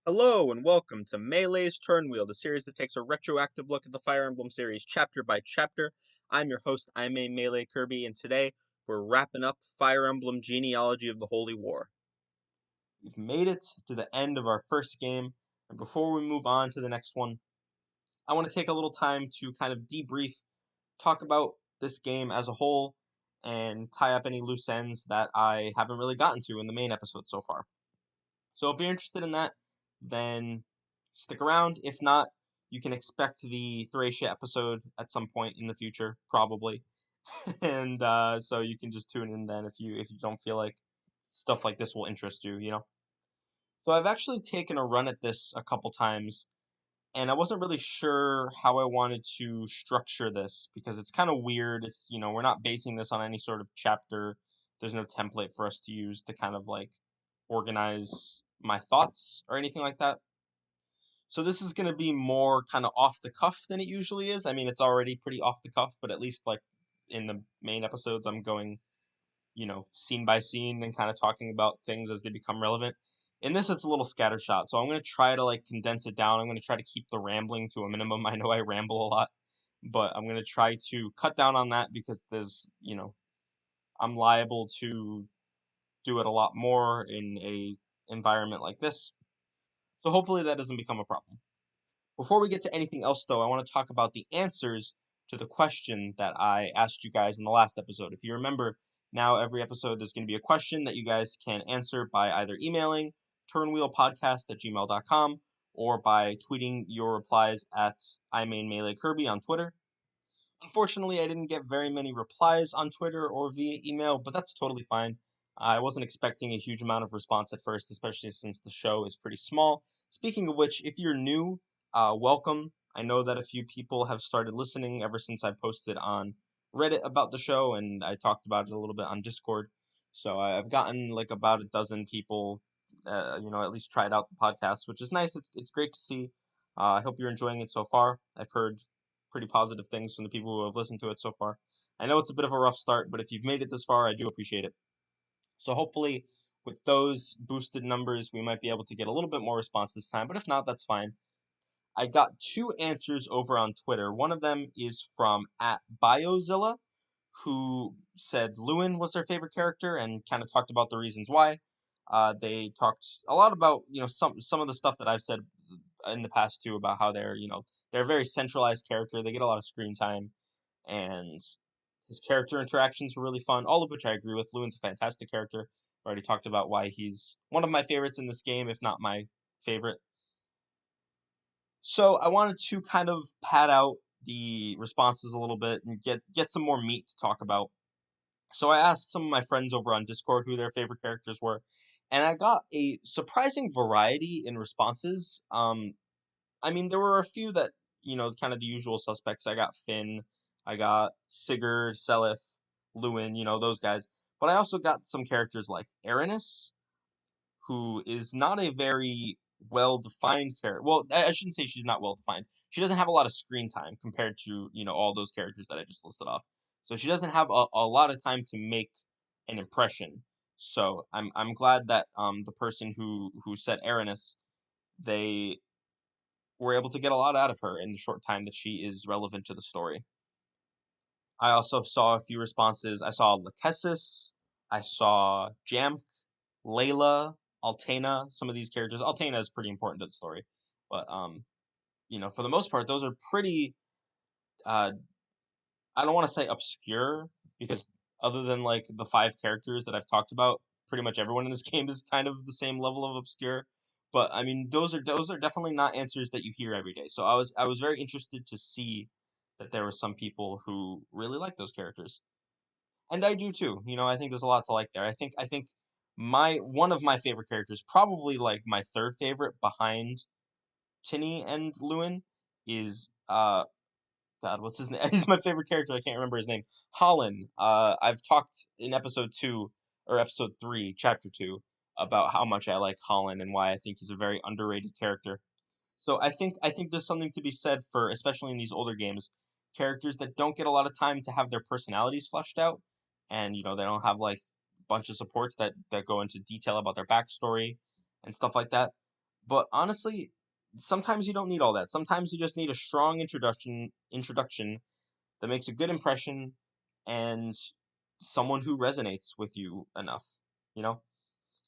Hello and welcome to Melee's Turnwheel, the series that takes a retroactive look at the Fire Emblem series chapter by chapter. I'm your host, Melee Kirby, and today we're wrapping up Fire Emblem Genealogy of the Holy War. We've made it to the end of our first game, and before we move on to the next one, I want to take a little time to kind of debrief, talk about this game as a whole, and tie up any loose ends that I haven't really gotten to in the main episode so far. So if you're interested in that, then stick around. If not, you can expect the Thracia episode at some point in the future, probably. and so you can just tune in then if you don't feel like stuff like this will interest you. So I've actually taken a run at this a couple times, and I wasn't really sure how I wanted to structure this because it's kind of weird. We're not basing this on any sort of chapter. There's no template for us to use to kind of like organize my thoughts or anything like that. So this is going to be more kind of off the cuff than it usually is. I mean, it's already pretty off the cuff, but at least like in the main episodes, I'm going, scene by scene and kind of talking about things as they become relevant. In this, it's a little scattershot, so I'm going to try to like condense it down. I'm going to try to keep the rambling to a minimum. I know I ramble a lot, but I'm going to try to cut down on that because I'm liable to do it a lot more in a environment like this. So hopefully that doesn't become a problem. Before we get to anything else, though, I want to talk about the answers to the question that I asked you guys in the last episode. If you remember, now every episode there's going to be a question that you guys can answer by either emailing turnwheelpodcast@gmail.com or by tweeting your replies at iMainMeleeKirby on Twitter. Unfortunately, I didn't get very many replies on Twitter or via email, but that's totally fine. I wasn't expecting a huge amount of response at first, especially since the show is pretty small. Speaking of which, if you're new, welcome. I know that a few people have started listening ever since I posted on Reddit about the show, and I talked about it a little bit on Discord. So I've gotten like about a dozen people, at least tried out the podcast, which is nice. It's great to see. I hope you're enjoying it so far. I've heard pretty positive things from the people who have listened to it so far. I know it's a bit of a rough start, but if you've made it this far, I do appreciate it. So hopefully, with those boosted numbers, we might be able to get a little bit more response this time, but if not, that's fine. I got two answers over on Twitter. One of them is from @Biozilla, who said Lewin was their favorite character and kind of talked about the reasons why. They talked a lot about some of the stuff that I've said in the past too about how they're a very centralized character. They get a lot of screen time, and his character interactions were really fun. All of which I agree with. Lewin's a fantastic character. I already talked about why he's one of my favorites in this game, if not my favorite. So I wanted to kind of pad out the responses a little bit and get some more meat to talk about. So I asked some of my friends over on Discord who their favorite characters were, and I got a surprising variety in responses. I mean, there were a few that, kind of the usual suspects. I got Finn, I got Sigurd, Seliph, Lewin, those guys. But I also got some characters like Aranis, who is not a very well-defined character. Well, I shouldn't say she's not well-defined. She doesn't have a lot of screen time compared to, all those characters that I just listed off. So she doesn't have a lot of time to make an impression. So I'm glad that the person who said Aranis, they were able to get a lot out of her in the short time that she is relevant to the story. I also saw a few responses. I saw Lachesis, I saw Jamk, Layla, Altena, some of these characters. Altena is pretty important to the story, but for the most part, those are pretty. Uh, I don't want to say obscure because other than like the five characters that I've talked about, pretty much everyone in this game is kind of the same level of obscure. But I mean, those are definitely not answers that you hear every day. So I was very interested to see that there were some people who really like those characters, and I do too. I think there's a lot to like there. I think my one of my favorite characters, probably like my third favorite behind Tinny and Lewin, is God, what's his name? He's my favorite character. I can't remember his name. Holland. I've talked in episode 2 or episode 3, chapter 2, about how much I like Holland and why I think he's a very underrated character. So I think there's something to be said for, especially in these older games, characters that don't get a lot of time to have their personalities fleshed out, and they don't have like a bunch of supports that go into detail about their backstory and stuff like that. But honestly, sometimes you don't need all that. Sometimes you just need a strong introduction that makes a good impression and someone who resonates with you enough, you know?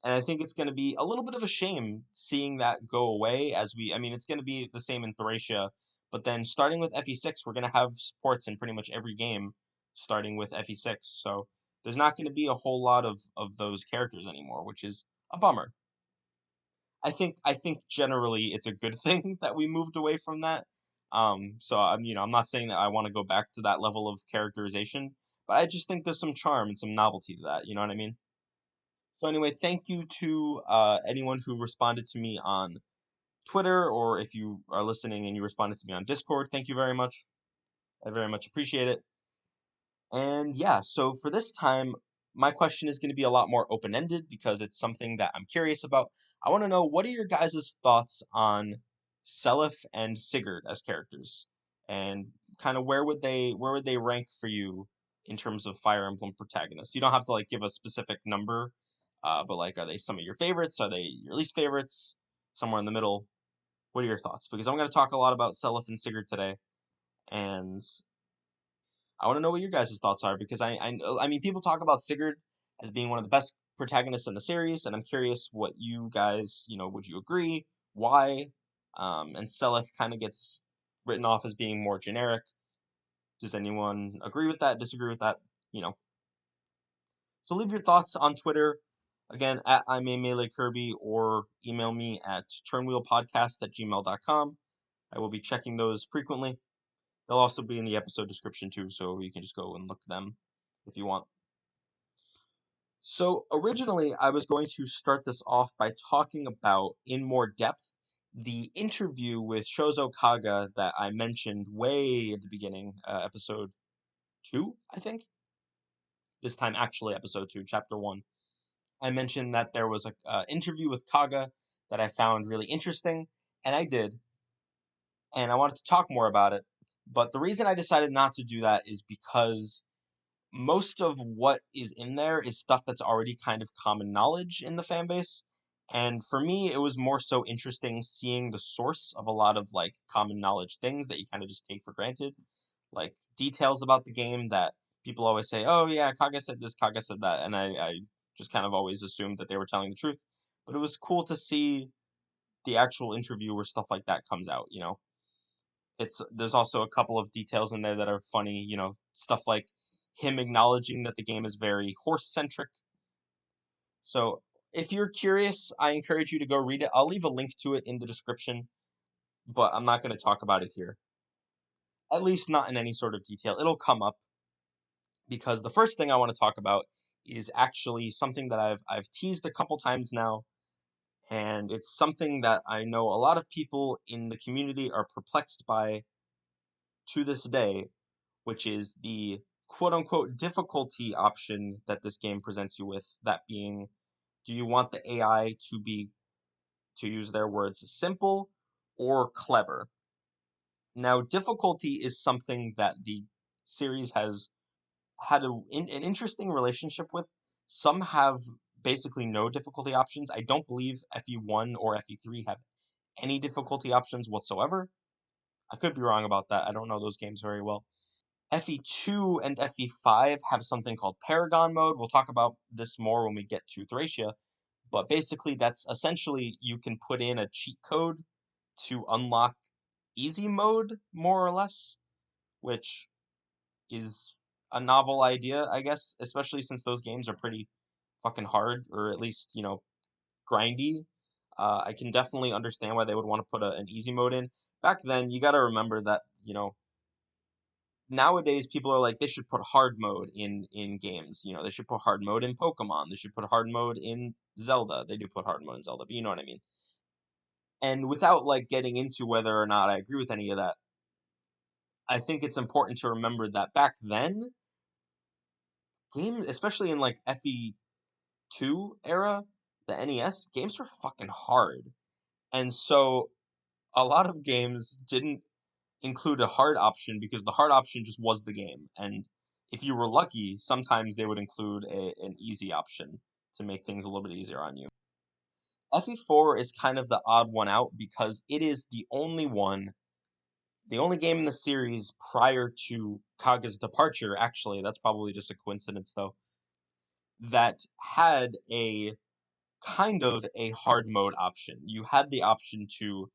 And I think it's going to be a little bit of a shame seeing that go away I mean, it's going to be the same in Thracia, but then starting with FE6, we're going to have supports in pretty much every game starting with FE6. So there's not going to be a whole lot of those characters anymore, which is a bummer. I think generally it's a good thing that we moved away from that. So I'm not saying that I want to go back to that level of characterization, but I just think there's some charm and some novelty to that. You know what I mean? So anyway, thank you to anyone who responded to me on Twitter, or if you are listening and you responded to me on Discord. Thank you very much. I very much appreciate it. And yeah, so for this time, my question is going to be a lot more open ended because it's something that I'm curious about. I want to know, what are your guys' thoughts on Seliph and Sigurd as characters, and kind of where would they rank for you in terms of Fire Emblem protagonists? You don't have to like give a specific number, but like, are they some of your favorites? Are they your least favorites? Somewhere in the middle. What are your thoughts? Because I'm going to talk a lot about Seliph and Sigurd today, and I want to know what your guys' thoughts are because I mean, people talk about Sigurd as being one of the best protagonists in the series, and I'm curious what you guys, would you agree? Why? And Seliph kind of gets written off as being more generic. Does anyone agree with that? Disagree with that? You know. So leave your thoughts on Twitter. Again, at I'm a Melee Kirby, or email me at turnwheelpodcast@gmail.com. I will be checking those frequently. They'll also be in the episode description too, so you can just go and look them if you want. So originally, I was going to start this off by talking about, in more depth, the interview with Shozo Kaga that I mentioned way at the beginning, episode 2, I think. This time, actually, episode 2, chapter 1. I mentioned that there was a interview with Kaga that I found really interesting, and I did, and I wanted to talk more about it. But the reason I decided not to do that is because most of what is in there is stuff that's already kind of common knowledge in the fan base. And for me, it was more so interesting seeing the source of a lot of like common knowledge things that you kind of just take for granted, like details about the game that people always say, "Oh yeah, Kaga said this, Kaga said that," and I just kind of always assumed that they were telling the truth. But it was cool to see the actual interview where stuff like that comes out. There's also a couple of details in there that are funny, stuff like him acknowledging that the game is very horse centric. So if you're curious, I encourage you to go read it. I'll leave a link to it in the description, but I'm not going to talk about it here. At least not in any sort of detail. It'll come up because the first thing I want to talk about is actually something that I've teased a couple times now, and it's something that I know a lot of people in the community are perplexed by to this day, which is the quote unquote difficulty option that this game presents you with. That being, do you want the AI to be, to use their words, simple or clever? Now, difficulty is something that the series has had an interesting relationship with. Some have basically no difficulty options. I don't believe FE1 or FE3 have any difficulty options whatsoever. I could be wrong about that. I don't know those games very well. FE2 and FE5 have something called Paragon mode. We'll talk about this more when we get to Thracia, but basically that's essentially you can put in a cheat code to unlock easy mode, more or less, which is a novel idea, I guess, especially since those games are pretty fucking hard, or at least, grindy. I can definitely understand why they would want to put an easy mode in. Back then, you got to remember that, nowadays people are like, they should put hard mode in games. They should put hard mode in Pokemon. They should put hard mode in Zelda. They do put hard mode in Zelda, but you know what I mean. And without like getting into whether or not I agree with any of that, I think it's important to remember that back then, games, especially in like FE2 era, the NES, games were fucking hard. And so a lot of games didn't include a hard option because the hard option just was the game. And if you were lucky, sometimes they would include an easy option to make things a little bit easier on you. FE4 is kind of the odd one out because it is the only game in the series prior to Kaga's departure, actually, that's probably just a coincidence though, that had a kind of a hard mode option. You had the option to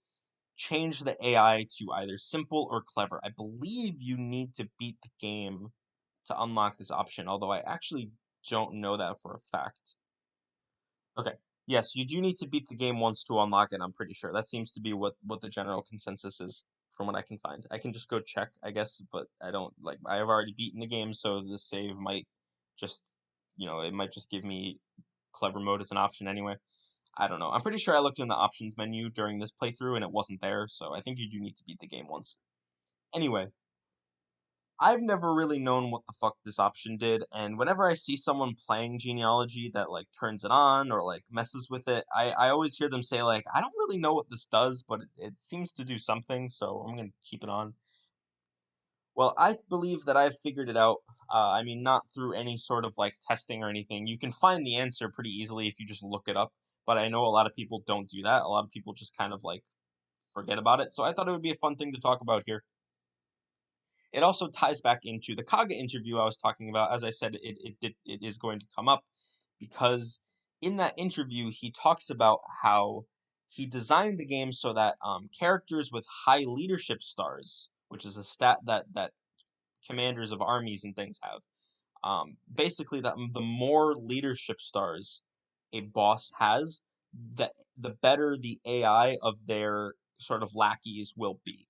change the AI to either simple or clever. I believe you need to beat the game to unlock this option, although I actually don't know that for a fact. Okay. Yes, you do need to beat the game once to unlock it, I'm pretty sure. That seems to be what the general consensus is from what I can find. I can just go check, I guess, but I don't like I have already beaten the game, so the save might just it might just give me clever mode as an option anyway. I don't know. I'm pretty sure I looked in the options menu during this playthrough and it wasn't there, so I think you do need to beat the game once. Anyway, I've never really known what the fuck this option did, and whenever I see someone playing genealogy that like turns it on or like messes with it, I always hear them say like, I don't really know what this does, but it seems to do something, so I'm gonna keep it on. Well, I believe that I've figured it out. I mean, not through any sort of like testing or anything. You can find the answer pretty easily if you just look it up, but I know a lot of people don't do that. A lot of people just kind of like forget about it. So I thought it would be a fun thing to talk about here. It also ties back into the Kaga interview I was talking about. As I said, it is going to come up because in that interview he talks about how he designed the game so that characters with high leadership stars, which is a stat that commanders of armies and things have, basically that the more leadership stars a boss has, the better the AI of their sort of lackeys will be.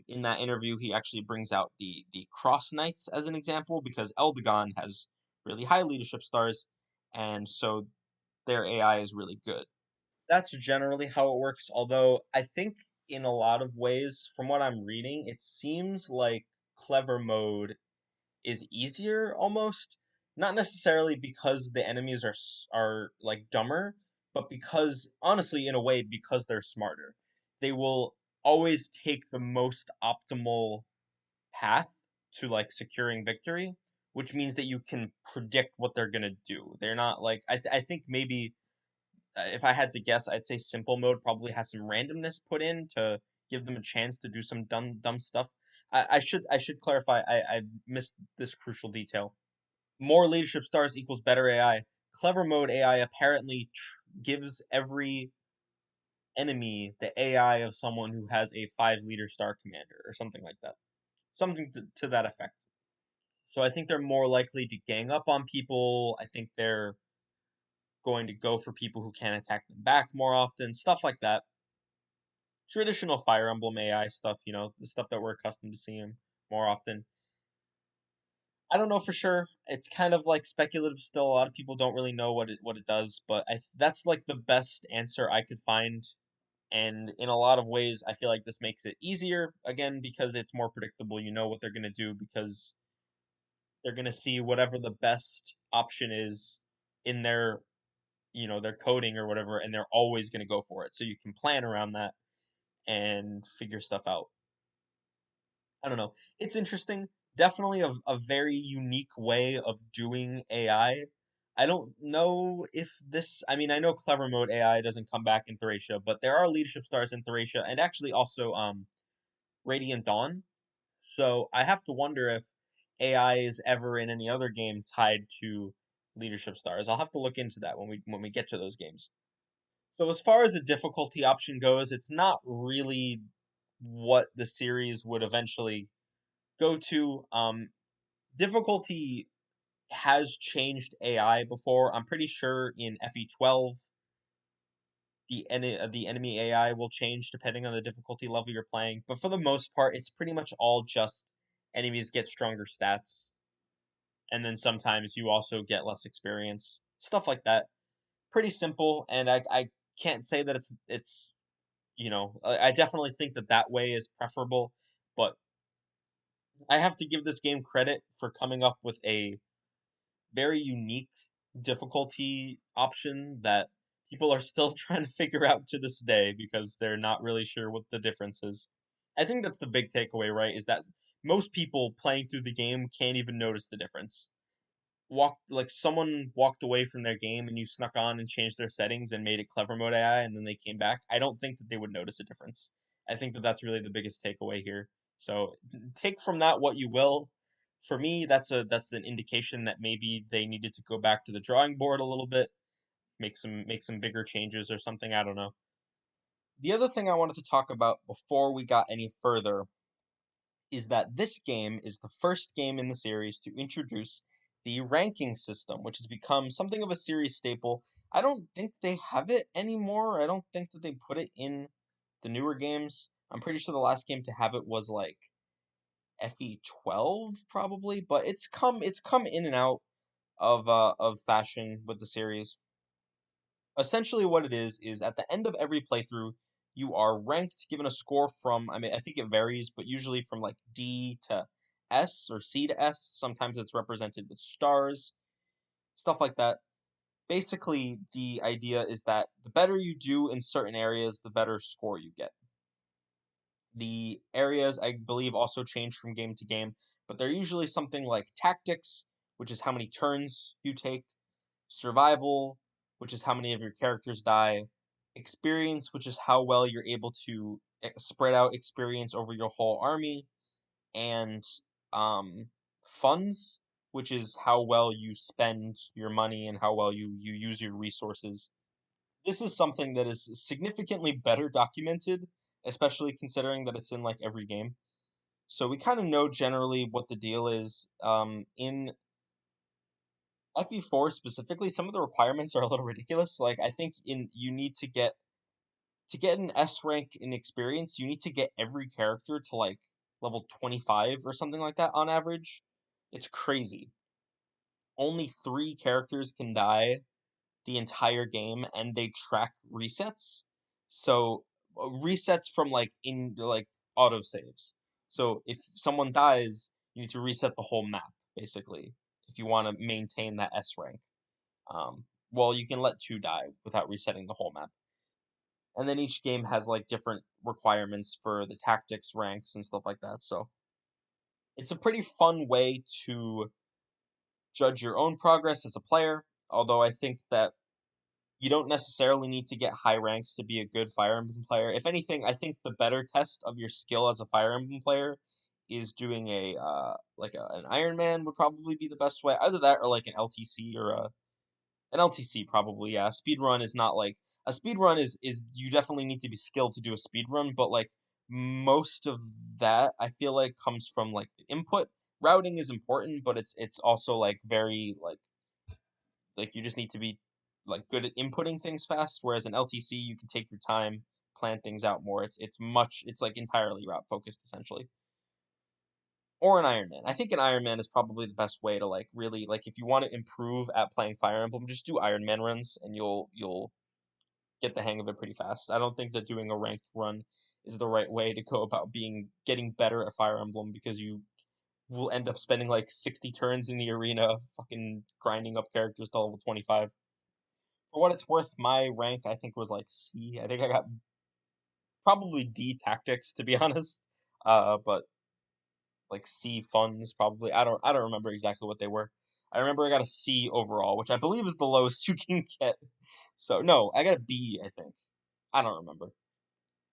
In that interview, he actually brings out the Cross Knights as an example because Eldegon has really high leadership stars, and so their AI is really good. That's generally how it works. Although I think in a lot of ways, from what I'm reading, it seems like clever mode is easier almost. Not necessarily because the enemies are like dumber, but because honestly, in a way, because they're smarter. They will always take the most optimal path to like securing victory, which means that you can predict what they're gonna do. They're not like I think maybe if I had to guess, I'd say simple mode probably has some randomness put in to give them a chance to do some dumb stuff. I should clarify. I missed this crucial detail. More leadership stars equals better AI. Clever mode AI apparently gives every enemy the AI of someone who has a 5 leader star commander or something like that. Something to that effect. So I think they're more likely to gang up on people. I think they're going to go for people who can attack them back more often. Stuff like that. Traditional Fire Emblem AI stuff, the stuff that we're accustomed to seeing more often. I don't know for sure. It's kind of like speculative still. A lot of people don't really know what it does, but that's like the best answer I could find. And in a lot of ways, I feel like this makes it easier again because it's more predictable. You know what they're gonna do because they're gonna see whatever the best option is in their coding or whatever, and they're always gonna go for it. So you can plan around that and figure stuff out. I don't know. It's interesting. Definitely a very unique way of doing AI. I don't know if this. I mean, I know clever mode AI doesn't come back in Thracia, but there are leadership stars in Thracia, and actually also Radiant Dawn. So I have to wonder if AI is ever in any other game tied to leadership stars. I'll have to look into that when we get to those games. So as far as the difficulty option goes, it's not really what the series would eventually go to. Difficulty has changed AI before. I'm pretty sure in FE12 the enemy AI will change depending on the difficulty level you're playing. But for the most part, it's pretty much all just enemies get stronger stats, and then sometimes you also get less experience, stuff like that. Pretty simple, and I can't say that I definitely think that way is preferable, but I have to give this game credit for coming up with a very unique difficulty option that people are still trying to figure out to this day because they're not really sure what the difference is. I think that's the big takeaway, right? Is that most people playing through the game can't even notice the difference. someone walked away from their game and you snuck on and changed their settings and made it clever mode AI and then they came back, I don't think that they would notice a difference. I think that that's really the biggest takeaway here. So take from that what you will. For me, that's an indication that maybe they needed to go back to the drawing board a little bit, make some bigger changes or something. I don't know. The other thing I wanted to talk about before we got any further is that this game is the first game in the series to introduce the ranking system, which has become something of a series staple. I don't think they have it anymore. I don't think that they put it in the newer games. I'm pretty sure the last game to have it was like FE12 probably, but it's come in and out of fashion with the series. Essentially what it is at the end of every playthrough you are ranked, given a score from, I mean, I think it varies, but usually from like D to S or C to S. Sometimes it's represented with stars, stuff like that. Basically the idea is that the better you do in certain areas, the better score you get. The areas, I believe, also change from game to game, but they're usually something like tactics, which is how many turns you take, survival, which is how many of your characters die, experience, which is how well you're able to spread out experience over your whole army, and funds, which is how well you spend your money and how well you use your resources. This is something that is significantly better documented, especially considering that it's in like every game. So we kind of know generally what the deal is. In FE4 specifically, some of the requirements are a little ridiculous. Like I think in you need to get an S rank in experience, you need to get every character to like level 25 or something like that on average. It's crazy. Only 3 characters can die the entire game and they track resets. So resets from like in like autosaves. So if someone dies, you need to reset the whole map basically if you want to maintain that S rank. Well, you can let 2 die without resetting the whole map. And then each game has like different requirements for the tactics ranks and stuff like that. So it's a pretty fun way to judge your own progress as a player. Although I think that you don't necessarily need to get high ranks to be a good Fire Emblem player. If anything, I think the better test of your skill as a Fire Emblem player is doing an Iron Man would probably be the best way. Either that or like an LTC or an LTC probably. Yeah, speed run is not like a speed run is you definitely need to be skilled to do a speed run, but like most of that I feel like comes from like the input. Routing is important, but it's also like very like you just need to be like good at inputting things fast. Whereas in LTC, you can take your time, plan things out more. It's like entirely route focused essentially. Or an Iron Man. I think an Iron Man is probably the best way to like really like if you want to improve at playing Fire Emblem, just do Iron Man runs and you'll get the hang of it pretty fast. I don't think that doing a ranked run is the right way to go about getting better at Fire Emblem because you will end up spending like 60 turns in the arena fucking grinding up characters to level 25. For what it's worth, my rank I think was like C. I think I got probably D tactics to be honest. But like C funds probably. I don't remember exactly what they were. I remember I got a C overall, which I believe is the lowest you can get. So no, I got a B, I think. I don't remember.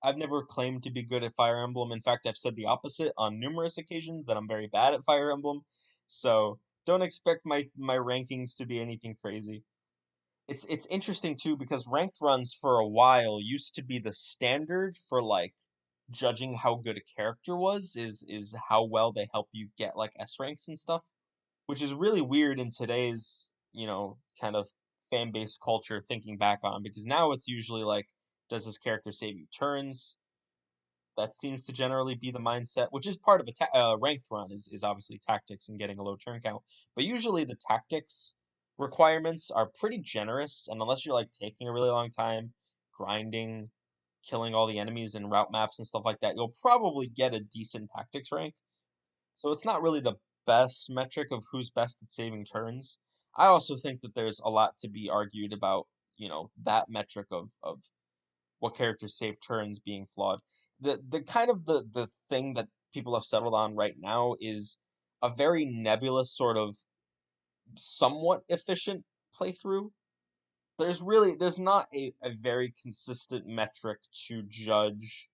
I've never claimed to be good at Fire Emblem. In fact, I've said the opposite on numerous occasions that I'm very bad at Fire Emblem. So don't expect my rankings to be anything crazy. It's interesting too because ranked runs for a while used to be the standard for like judging how good a character was is how well they help you get like S ranks and stuff, which is really weird in today's, kind of fan based culture thinking back on because now it's usually like does this character save you turns? That seems to generally be the mindset, which is part of a ranked run is obviously tactics and getting a low turn count. But usually the tactics requirements are pretty generous, and unless you're like taking a really long time, grinding, killing all the enemies in route maps and stuff like that, you'll probably get a decent tactics rank. So it's not really the best metric of who's best at saving turns. I also think that there's a lot to be argued about, that metric of what characters save turns being flawed. The kind of the thing that people have settled on right now is a very nebulous sort of somewhat efficient playthrough. There's not a very consistent metric to judge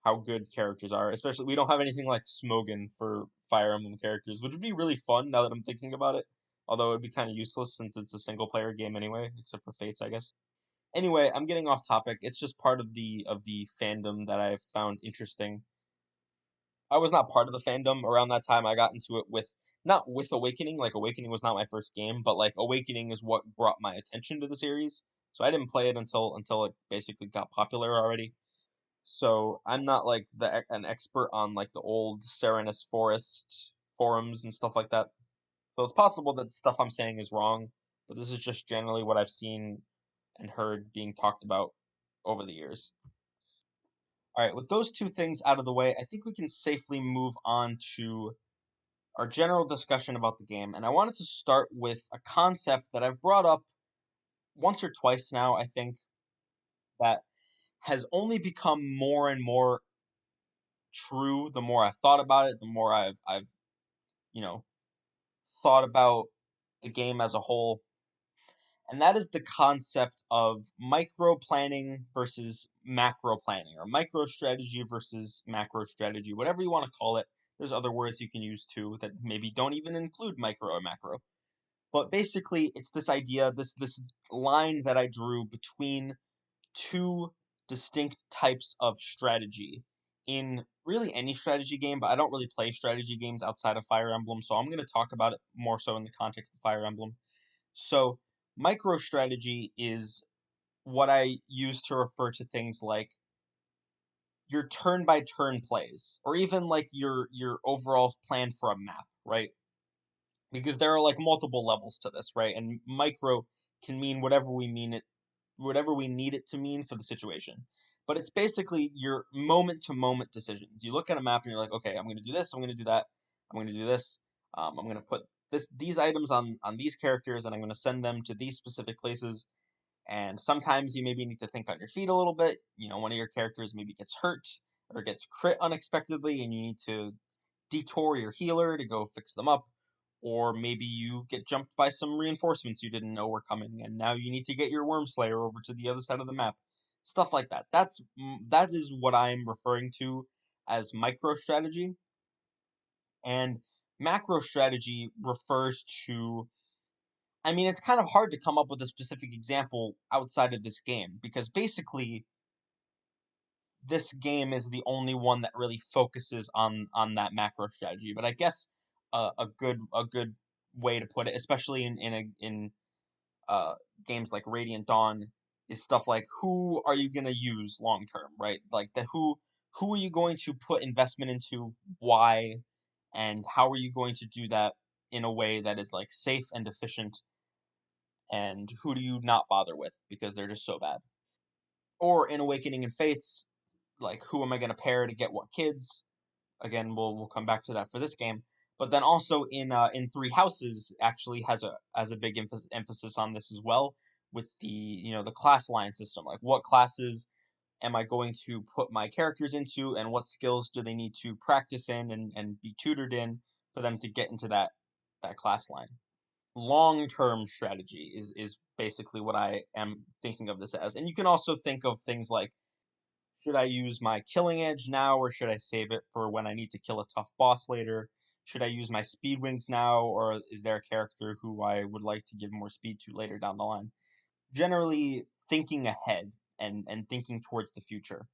how good characters are. Especially we don't have anything like Smogon for Fire Emblem characters, which would be really fun now that I'm thinking about it. Although it would be kind of useless since it's a single player game anyway, except for Fates, I guess. Anyway, I'm getting off topic. It's just part of the fandom that I found interesting. I was not part of the fandom around that time. I got into it with not with Awakening. Like Awakening was not my first game, but like Awakening is what brought my attention to the series. So I didn't play it until it basically got popular already. So I'm not like an expert on like the old Serenus Forest forums and stuff like that. So it's possible that stuff I'm saying is wrong, but this is just generally what I've seen and heard being talked about over the years. All right, with those two things out of the way, I think we can safely move on to our general discussion about the game. And I wanted to start with a concept that I've brought up once or twice now, I think, that has only become more and more true the more I've thought about it, the more I've you know thought about the game as a whole, and that is the concept of micro planning versus macro planning, or micro strategy versus macro strategy, whatever you want to call it. There's other words you can use too that maybe don't even include micro or macro. But basically, it's this idea, this line that I drew between two distinct types of strategy in really any strategy game, but I don't really play strategy games outside of Fire Emblem, so I'm going to talk about it more so in the context of Fire Emblem. So, micro strategy is what I use to refer to things like your turn by turn plays, or even like your overall plan for a map, right? Because there are like multiple levels to this, right? And micro can mean whatever we need it to mean for the situation. But it's basically your moment to moment decisions. You look at a map and you're like, okay, I'm going to do this, I'm going to do that, I'm going to do this. I'm going to put these items on these characters, and I'm going to send them to these specific places. And sometimes you maybe need to think on your feet a little bit. One of your characters maybe gets hurt or gets crit unexpectedly, and you need to detour your healer to go fix them up. Or maybe you get jumped by some reinforcements you didn't know were coming, and now you need to get your Worm Slayer over to the other side of the map. Stuff like that. That is what I'm referring to as micro strategy, and macro strategy refers to. I mean, it's kind of hard to come up with a specific example outside of this game because basically this game is the only one that really focuses on that macro strategy. But I guess a good way to put it, especially in games like Radiant Dawn, is stuff like who are you gonna use long term, right? Like the who are you going to put investment into, why, and how are you going to do that in a way that is like safe and efficient, and who do you not bother with because they're just so bad. Or in Awakening and Fates, like who am I going to pair to get what kids? Again, we'll come back to that for this game. But then also in Three Houses actually has a big emphasis on this as well, with the class line system. Like what classes am I going to put my characters into, and what skills do they need to practice in and be tutored in for them to get into that class line. Long-term strategy is basically what I am thinking of this as. And you can also think of things like, should I use my killing edge now, or should I save it for when I need to kill a tough boss later? Should I use my speed wings now, or is there a character who I would like to give more speed to later down the line? Generally thinking ahead and thinking towards the future.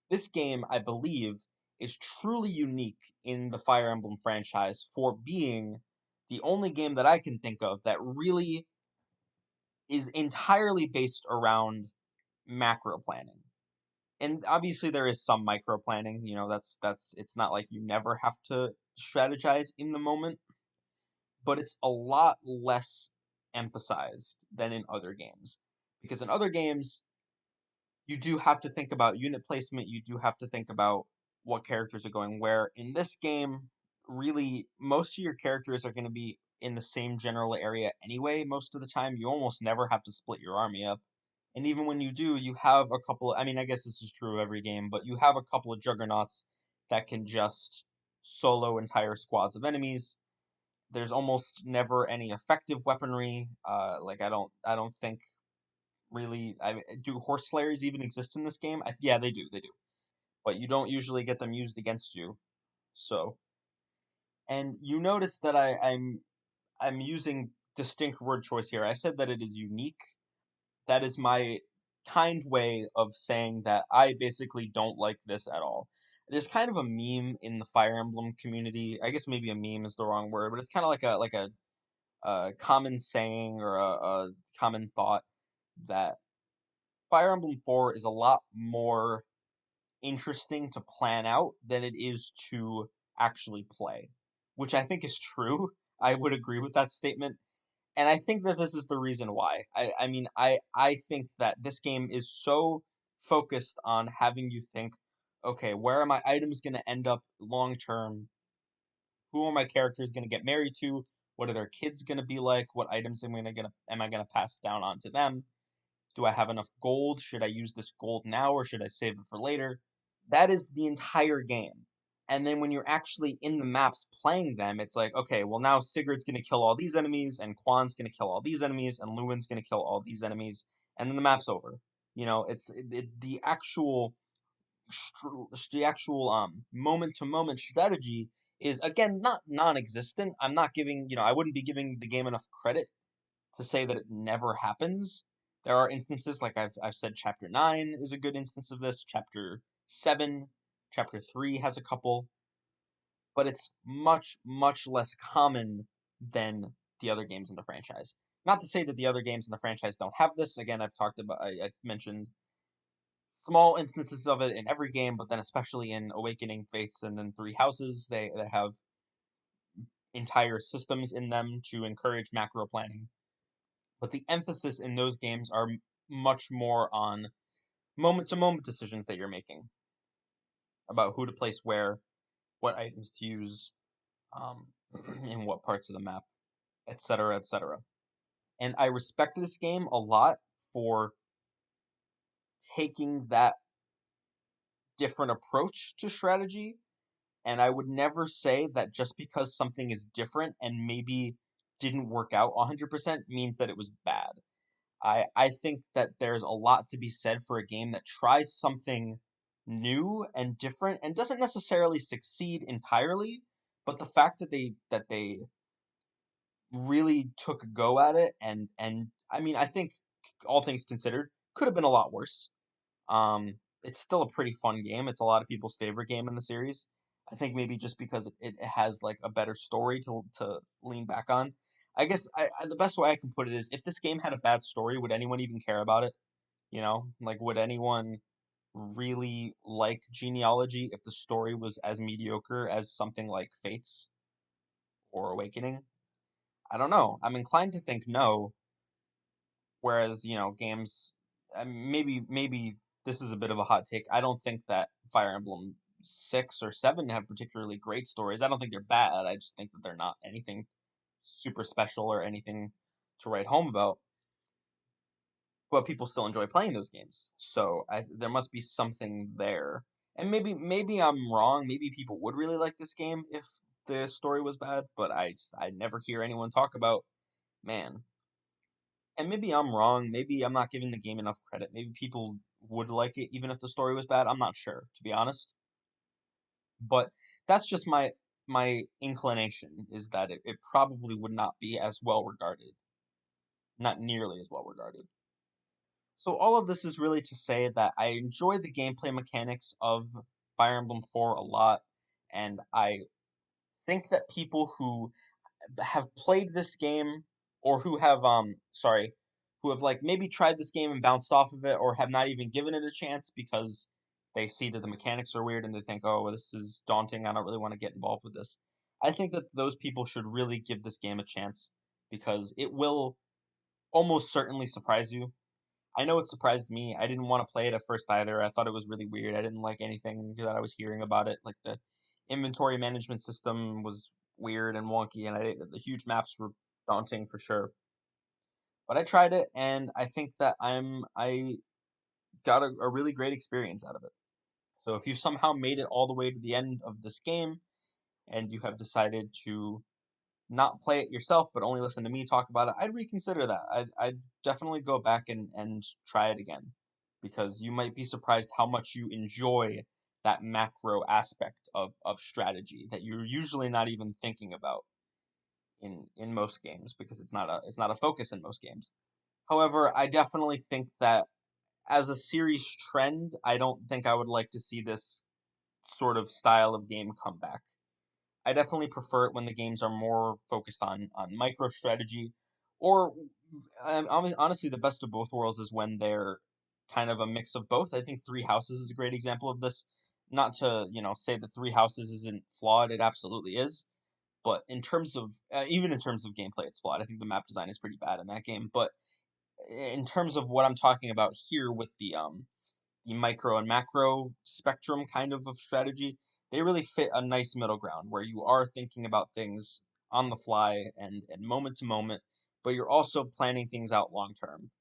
This game, I believe, is truly unique in the Fire Emblem franchise for being the only game that I can think of that really is entirely based around macro planning. And obviously there is some micro planning, that's it's not like you never have to strategize in the moment, but it's a lot less emphasized than in other games. Because in other games, you do have to think about unit placement, you do have to think about what characters are going where. In this game, really, most of your characters are going to be in the same general area anyway, most of the time. You almost never have to split your army up. And even when you do, you have a couple. I mean, I guess this is true of every game, but you have a couple of juggernauts that can just solo entire squads of enemies. There's almost never any effective weaponry. Like I don't think really. Do horse slayers even exist in this game? Yeah, they do. They do, but you don't usually get them used against you. So, and you notice that I'm using distinct word choice here. I said that it is unique. That is my kind way of saying that I basically don't like this at all. There's kind of a meme in the Fire Emblem community. I guess maybe a meme is the wrong word, but it's kind of like a common saying or a common thought that Fire Emblem 4 is a lot more interesting to plan out than it is to actually play, which I think is true. I would agree with that statement. And I think that this is the reason why. I mean, I think that this game is so focused on having you think, okay, where are my items going to end up long term? Who are my characters going to get married to? What are their kids going to be like? What items am I going to pass down onto them? Do I have enough gold? Should I use this gold now or should I save it for later? That is the entire game. And then when you're actually in the maps playing them, it's like, okay, well now Sigurd's gonna kill all these enemies, and Quan's gonna kill all these enemies, and Lewin's gonna kill all these enemies, and then the map's over. The actual moment to moment strategy is again not non-existent. I'm not giving I wouldn't be giving the game enough credit to say that it never happens. There are instances like I've said chapter 9 is a good instance of this, chapter 7, chapter 3 has a couple, but it's much much less common than the other games in the franchise. Not to say that the other games in the franchise don't have this. Again, I mentioned small instances of it in every game, but then especially in Awakening, Fates, and then Three Houses, they have entire systems in them to encourage macro planning. But the emphasis in those games are much more on moment to moment decisions that you're making about who to place where, what items to use, um, in what parts of the map, etc., etc. And I respect this game a lot for taking that different approach to strategy. And I would never say that just because something is different and maybe didn't work out 100% means that it was bad. I think that there's a lot to be said for a game that tries something new and different and doesn't necessarily succeed entirely, but the fact that they really took a go at it and I mean I think all things considered could have been a lot worse. It's still a pretty fun game. It's a lot of people's favorite game in the series. I think maybe just because it has like a better story to lean back on. I guess the best way I can put it is if this game had a bad story, would anyone even care about it? Like would anyone really like Genealogy if the story was as mediocre as something like Fates or Awakening? I don't know. I'm inclined to think no. Whereas, games, maybe this is a bit of a hot take. I don't think that Fire Emblem 6 or 7 have particularly great stories. I don't think they're bad. I just think that they're not anything super special or anything to write home about. But people still enjoy playing those games. So there must be something there. And maybe I'm wrong. Maybe people would really like this game if the story was bad, but I never hear anyone talk about, man, and maybe I'm wrong. Maybe I'm not giving the game enough credit. Maybe people would like it even if the story was bad. I'm not sure, to be honest. But that's just my inclination is that it probably would not be as well regarded, not nearly as well regarded. So all of this is really to say that I enjoy the gameplay mechanics of Fire Emblem 4 a lot, and I think that people who have played this game or who have like maybe tried this game and bounced off of it or have not even given it a chance because they see that the mechanics are weird and they think, oh, well, this is daunting, I don't really want to get involved with this. I think that those people should really give this game a chance because it will almost certainly surprise you. I know it surprised me. I didn't want to play it at first either. I thought it was really weird. I didn't like anything that I was hearing about it. Like the inventory management system was weird and wonky, and the huge maps were daunting for sure. But I tried it, and I think that I got a really great experience out of it. So if you somehow made it all the way to the end of this game, and you have decided to not play it yourself, but only listen to me talk about it, I'd reconsider that. I'd definitely go back and try it again because you might be surprised how much you enjoy that macro aspect of strategy that you're usually not even thinking about in most games because it's not a focus in most games. However, I definitely think that as a series trend, I don't think I would like to see this sort of style of game come back. I definitely prefer it when the games are more focused on micro strategy, or honestly, the best of both worlds is when they're kind of a mix of both. I think Three Houses is a great example of this. Not to say that Three Houses isn't flawed; it absolutely is. But in terms of even in terms of gameplay, it's flawed. I think the map design is pretty bad in that game. But in terms of what I'm talking about here with the micro and macro spectrum kind of strategy, they really fit a nice middle ground where you are thinking about things on the fly and moment to moment, but you're also planning things out long term.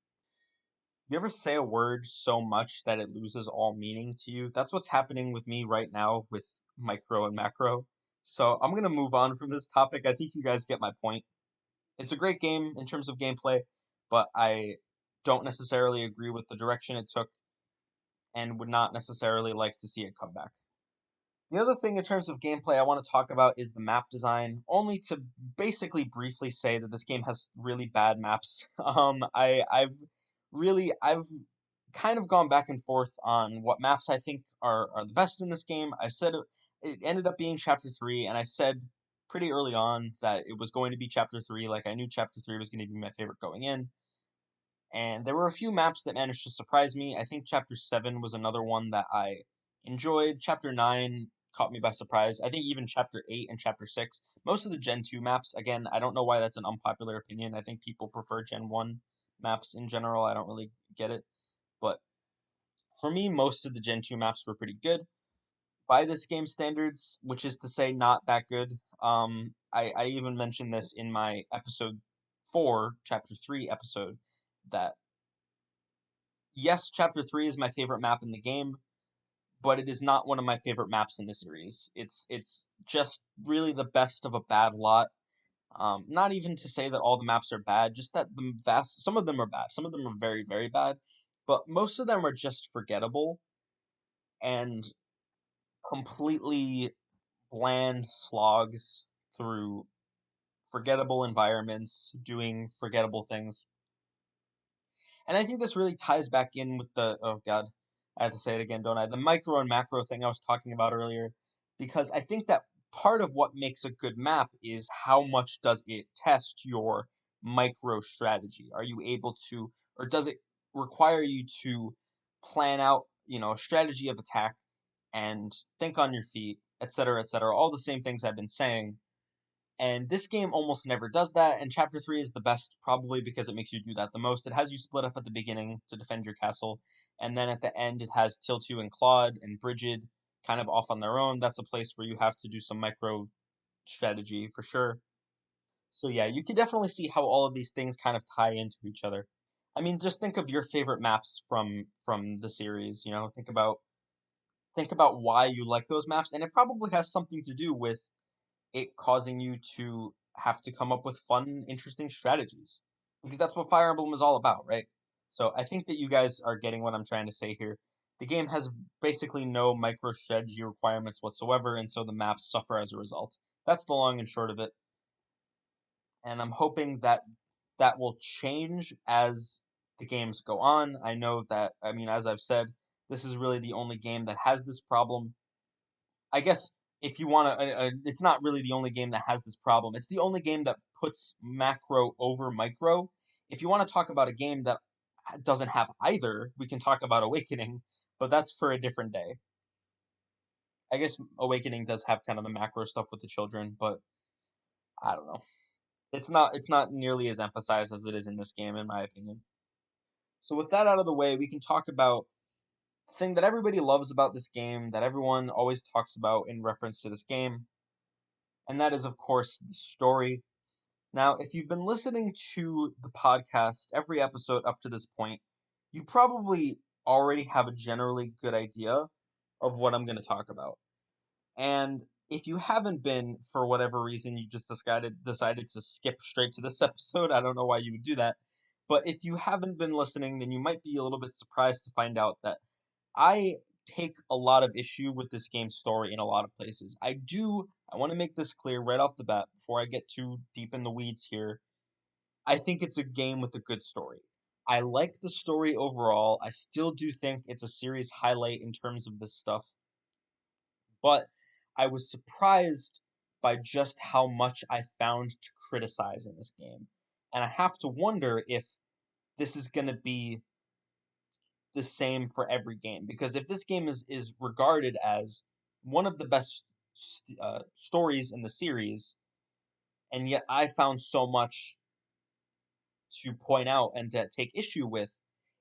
You ever say a word so much that it loses all meaning to you? That's what's happening with me right now with micro and macro. So I'm gonna move on from this topic. I think you guys get my point. It's a great game in terms of gameplay, but I don't necessarily agree with the direction it took and would not necessarily like to see it come back. The other thing in terms of gameplay I want to talk about is the map design, only to basically briefly say that this game has really bad maps. I've kind of gone back and forth on what maps I think are the best in this game. I said it ended up being Chapter 3, and I said pretty early on that it was going to be Chapter 3, like I knew Chapter 3 was going to be my favorite going in. And there were a few maps that managed to surprise me. I think Chapter 7 was another one that I enjoyed. Chapter 9 caught me by surprise. I think even Chapter 8 and Chapter 6, most of the Gen 2 maps, again, I don't know why that's an unpopular opinion. I think people prefer Gen 1 maps in general. I don't really get it. But for me, most of the Gen 2 maps were pretty good by this game standards, which is to say not that good. I even mentioned this in my episode 4, Chapter 3 episode, that yes, Chapter 3 is my favorite map in the game, but it is not one of my favorite maps in the series. It's just really the best of a bad lot. Not even to say that all the maps are bad, just that some of them are bad. Some of them are very, very bad, but most of them are just forgettable and completely bland slogs through forgettable environments, doing forgettable things. And I think this really ties back in with the, oh God, I have to say it again, don't I? The micro and macro thing I was talking about earlier, because I think that part of what makes a good map is how much does it test your micro strategy? Are you able to, or does it require you to plan out, a strategy of attack and think on your feet, etc., etc., all the same things I've been saying, and this game almost never does that, and Chapter 3 is the best probably because it makes you do that the most. It has you split up at the beginning to defend your castle, and then at the end it has Tiltu and Claude and Brigid kind of off on their own. That's a place where you have to do some micro strategy for sure. So yeah, you can definitely see how all of these things kind of tie into each other. I mean, just think of your favorite maps from the series, think about why you like those maps, and it probably has something to do with it causing you to have to come up with fun, interesting strategies. Because that's what Fire Emblem is all about, right? So I think that you guys are getting what I'm trying to say here. The game has basically no micro strategy requirements whatsoever, and so the maps suffer as a result. That's the long and short of it. And I'm hoping that that will change as the games go on. I know that, I mean, as I've said, this is really the only game that has this problem. I guess if you want to, it's not really the only game that has this problem. It's the only game that puts macro over micro. If you want to talk about a game that doesn't have either, we can talk about Awakening, but that's for a different day. I guess Awakening does have kind of the macro stuff with the children, but I don't know. It's not nearly as emphasized as it is in this game, in my opinion. So with that out of the way, we can talk about the thing that everybody loves about this game, that everyone always talks about in reference to this game, and that is, of course, the story. Now, if you've been listening to the podcast every episode up to this point, you probably already have a generally good idea of what I'm going to talk about. And if you haven't been, for whatever reason, you just decided to skip straight to this episode. I don't know why you would do that. But if you haven't been listening, then you might be a little bit surprised to find out that I take a lot of issue with this game's story in a lot of places. I want to make this clear right off the bat before I get too deep in the weeds here. I think it's a game with a good story. I like the story overall. I still do think it's a series highlight in terms of this stuff, but I was surprised by just how much I found to criticize in this game. And I have to wonder if this is going to be the same for every game, because if this game is regarded as one of the best stories in the series, and yet I found so much to point out and to take issue with,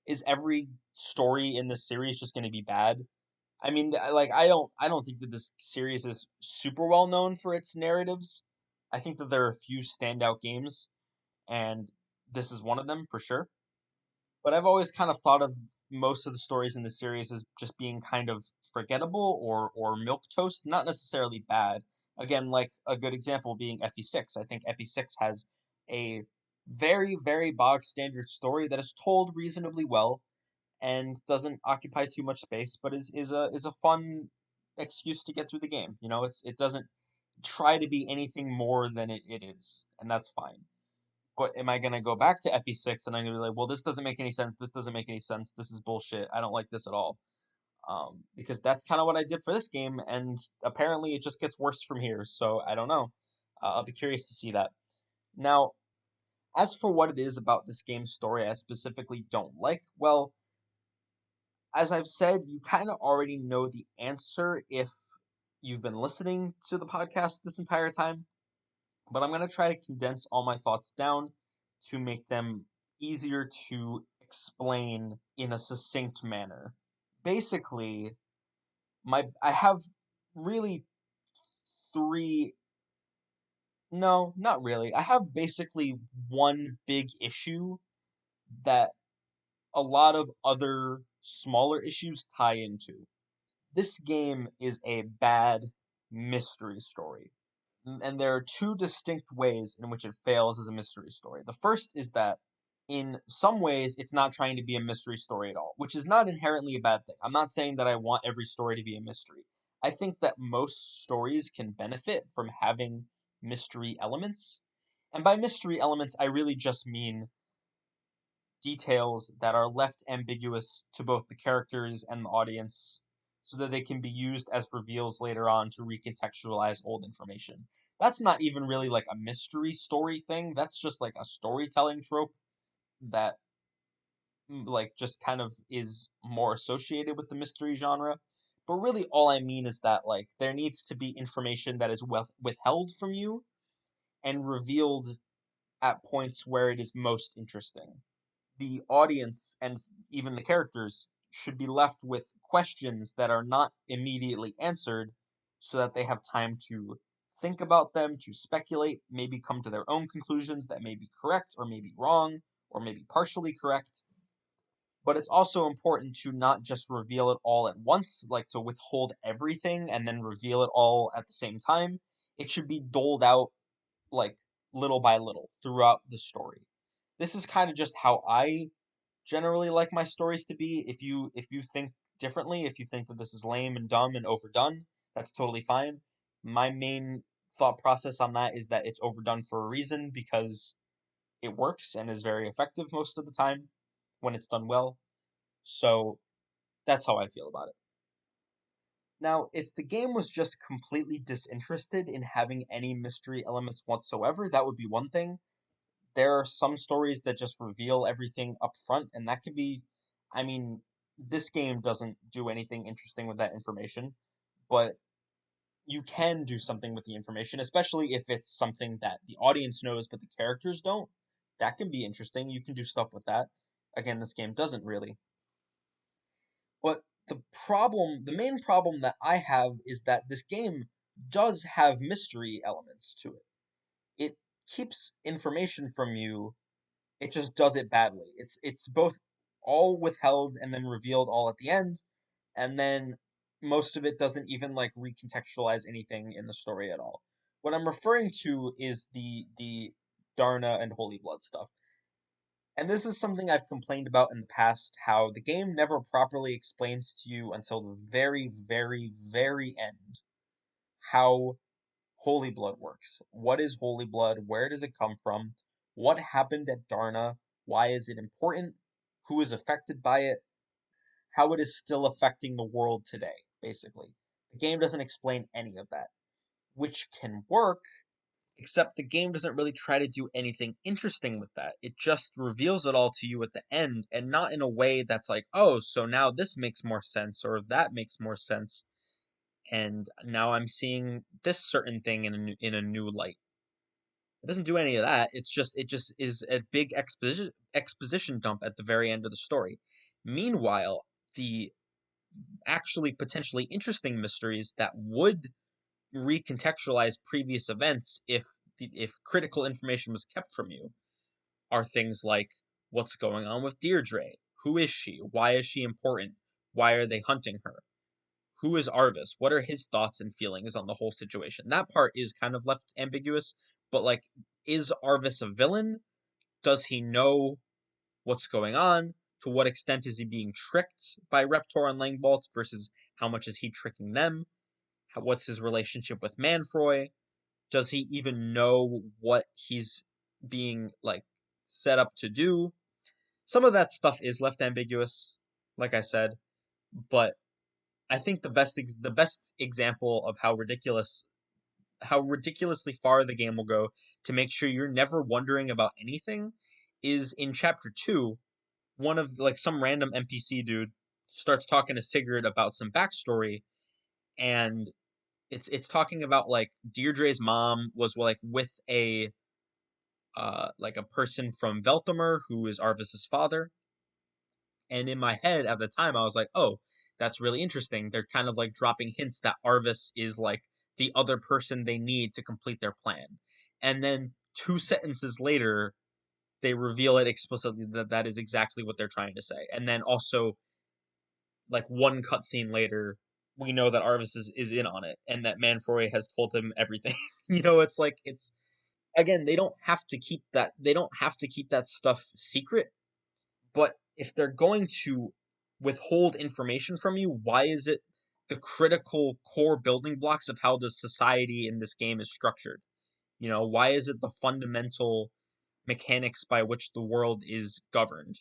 is every story in this series just going to be bad? I mean, like I don't think that this series is super well known for its narratives. I think that there are a few standout games, and this is one of them for sure. But I've always kind of thought of most of the stories in the series as just being kind of forgettable or milk toast, not necessarily bad. Again, like a good example being FE6. I think FE6 has a very bog standard story that is told reasonably well and doesn't occupy too much space, but is a fun excuse to get through the game. It doesn't try to be anything more than it is, and that's fine. But am I gonna go back to FE6 and I'm gonna be like, well, this doesn't make any sense. This doesn't make any sense. This is bullshit. I don't like this at all. Because that's kind of what I did for this game, and apparently it just gets worse from here. So I don't know. I'll be curious to see that. Now, as for what it is about this game's story I specifically don't like, well, as I've said, you kind of already know the answer if you've been listening to the podcast this entire time, but I'm going to try to condense all my thoughts down to make them easier to explain in a succinct manner. Basically, I have really three, no, not really. I have basically one big issue that a lot of other smaller issues tie into. This game is a bad mystery story. And there are two distinct ways in which it fails as a mystery story. The first is that in some ways it's not trying to be a mystery story at all, which is not inherently a bad thing. I'm not saying that I want every story to be a mystery. I think that most stories can benefit from having mystery elements. And by mystery elements, I really just mean details that are left ambiguous to both the characters and the audience so that they can be used as reveals later on to recontextualize old information. That's not even really like a mystery story thing. That's just like a storytelling trope that like just kind of is more associated with the mystery genre. But really all I mean is that like there needs to be information that is withheld from you and revealed at points where it is most interesting. The audience and even the characters should be left with questions that are not immediately answered so that they have time to think about them, to speculate, maybe come to their own conclusions that may be correct or may be wrong or maybe partially correct. But it's also important to not just reveal it all at once, like to withhold everything and then reveal it all at the same time. It should be doled out like little by little throughout the story. This is kind of just how I generally like my stories to be. If you think differently, if you think that this is lame and dumb and overdone, that's totally fine. My main thought process on that is that it's overdone for a reason because it works and is very effective most of the time when it's done well. So that's how I feel about it. Now, if the game was just completely disinterested in having any mystery elements whatsoever, that would be one thing. There are some stories that just reveal everything up front, and that could be, I mean, this game doesn't do anything interesting with that information, but you can do something with the information, especially if it's something that the audience knows but the characters don't. That can be interesting. You can do stuff with that. Again, this game doesn't really. But the main problem that I have is that this game does have mystery elements to it. It keeps information from you. It just does it badly. It's both all withheld and then revealed all at the end, and then most of it doesn't even like recontextualize anything in the story at all. What I'm referring to is the Darna and Holy Blood stuff. And this is something I've complained about in the past, how the game never properly explains to you until the very, very, very end how Holy Blood works. What is Holy Blood? Where does it come from? What happened at Darna? Why is it important? Who is affected by it? How it is still affecting the world today, basically. The game doesn't explain any of that, which can work, except the game doesn't really try to do anything interesting with that. It just reveals it all to you at the end, and not in a way that's like, oh, so now this makes more sense, or that makes more sense, and now I'm seeing this certain thing in a new light. It doesn't do any of that. It just is a big exposition dump at the very end of the story. Meanwhile, the actually potentially interesting mysteries that would recontextualize previous events if critical information was kept from you are things like what's going on with Deirdre? Who is she? Why is she important? Why are they hunting her? Who is Arvis? What are his thoughts and feelings on the whole situation? That part is kind of left ambiguous, but like, is Arvis a villain? Does he know what's going on? To what extent is he being tricked by Reptor and Langbolt versus how much is he tricking them? What's his relationship with Manfroy? Does he even know what he's being like set up to do? Some of that stuff is left ambiguous, like I said, but I think the best example of how ridiculously far the game will go to make sure you're never wondering about anything is in chapter 2. One of like some random NPC dude starts talking to Sigurd about some backstory, and it's talking about like Deirdre's mom was like with a like a person from Veltamer who is Arvis's father. And in my head at the time, I was like, oh, that's really interesting. They're kind of like dropping hints that Arvis is like the other person they need to complete their plan. And then two sentences later, they reveal it explicitly that that is exactly what they're trying to say. And then also, like one cutscene later, we know that Arvis is in on it and that Manfroy has told him everything. It's like, it's again, they don't have to keep that stuff secret, but if they're going to withhold information from you, why is it the critical core building blocks of how the society in this game is structured? Why is it the fundamental mechanics by which the world is governed?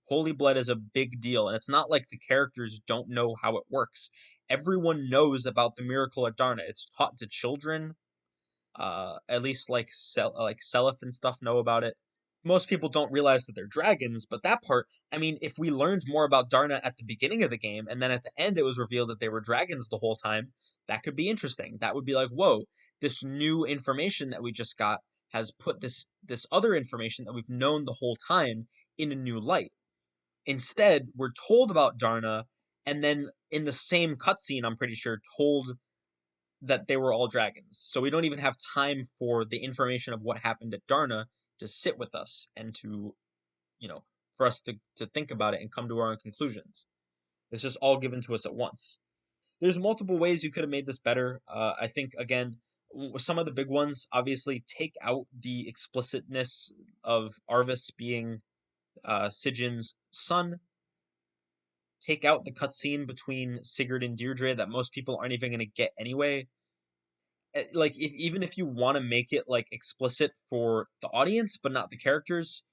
Holy Blood is a big deal, and it's not like the characters don't know how it works. Everyone knows about the miracle at Darna. It's taught to children. At least like Seliph and stuff know about it. Most people don't realize that they're dragons, but that part, I mean, if we learned more about Darna at the beginning of the game, and then at the end it was revealed that they were dragons the whole time, that could be interesting. That would be like, whoa, this new information that we just got has put this other information that we've known the whole time in a new light. Instead, we're told about Darna, and then in the same cutscene, I'm pretty sure, told that they were all dragons. So we don't even have time for the information of what happened at Darna to sit with us and to, you know, for us to think about it and come to our own conclusions. It's just all given to us at once. There's multiple ways you could have made this better. I think, again, some of the big ones, obviously, take out the explicitness of Arvis being Sijin's son. Take out the cutscene between Sigurd and Deirdre that most people aren't even going to get anyway. Like, if even if you want to make it like explicit for the audience but not the characters,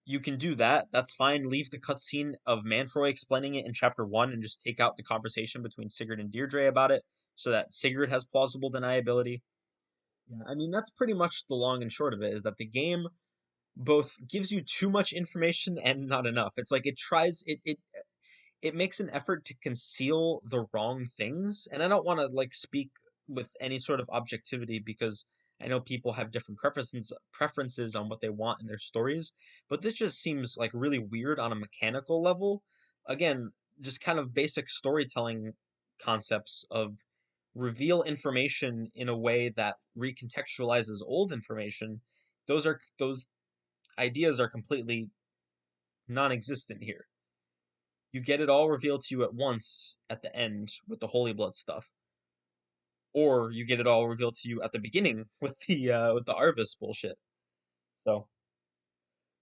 you can do that. That's fine. Leave the cutscene of Manfroy explaining it in chapter 1 and just take out the conversation between Sigurd and Deirdre about it so that Sigurd has plausible deniability. Yeah, I mean, that's pretty much the long and short of it, is that the game both gives you too much information and not enough. It's like it makes an effort to conceal the wrong things, and I don't want to like speak with any sort of objectivity because I know people have different preferences on what they want in their stories, but this just seems like really weird on a mechanical level. Again, just kind of basic storytelling concepts of reveal information in a way that recontextualizes old information. Those ideas are completely non-existent here. You get it all revealed to you at once at the end with the Holy Blood stuff, or you get it all revealed to you at the beginning with the Arvis bullshit. So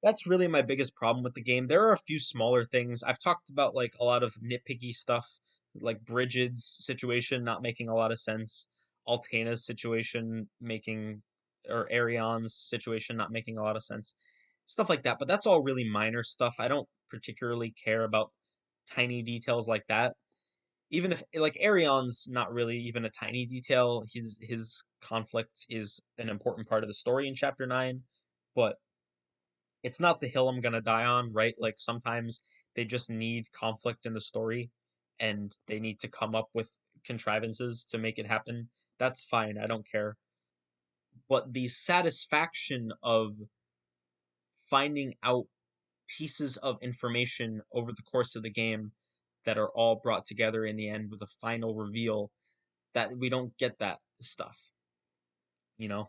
that's really my biggest problem with the game. There are a few smaller things. I've talked about like a lot of nitpicky stuff, like Bridget's situation not making a lot of sense, Altena's situation making, or Arion's situation not making a lot of sense, stuff like that. But that's all really minor stuff. I don't particularly care about tiny details like that. Even if like Arion's not really even a tiny detail, his conflict is an important part of the story in chapter 9, but it's not the hill I'm gonna die on, right? Like sometimes they just need conflict in the story and they need to come up with contrivances to make it happen. That's fine, I don't care. But the satisfaction of finding out pieces of information over the course of the game that are all brought together in the end with a final reveal, that we don't get that stuff, you know?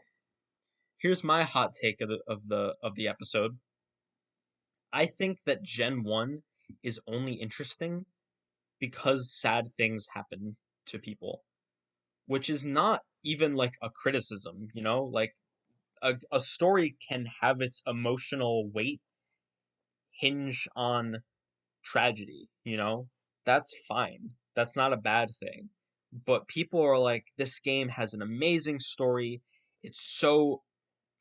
Here's my hot take of the episode. I think that Gen 1 is only interesting because sad things happen to people, which is not even like a criticism, you know? Like a story can have its emotional weight hinge on tragedy, you know? That's fine. That's not a bad thing. But people are like, this game has an amazing story. It's so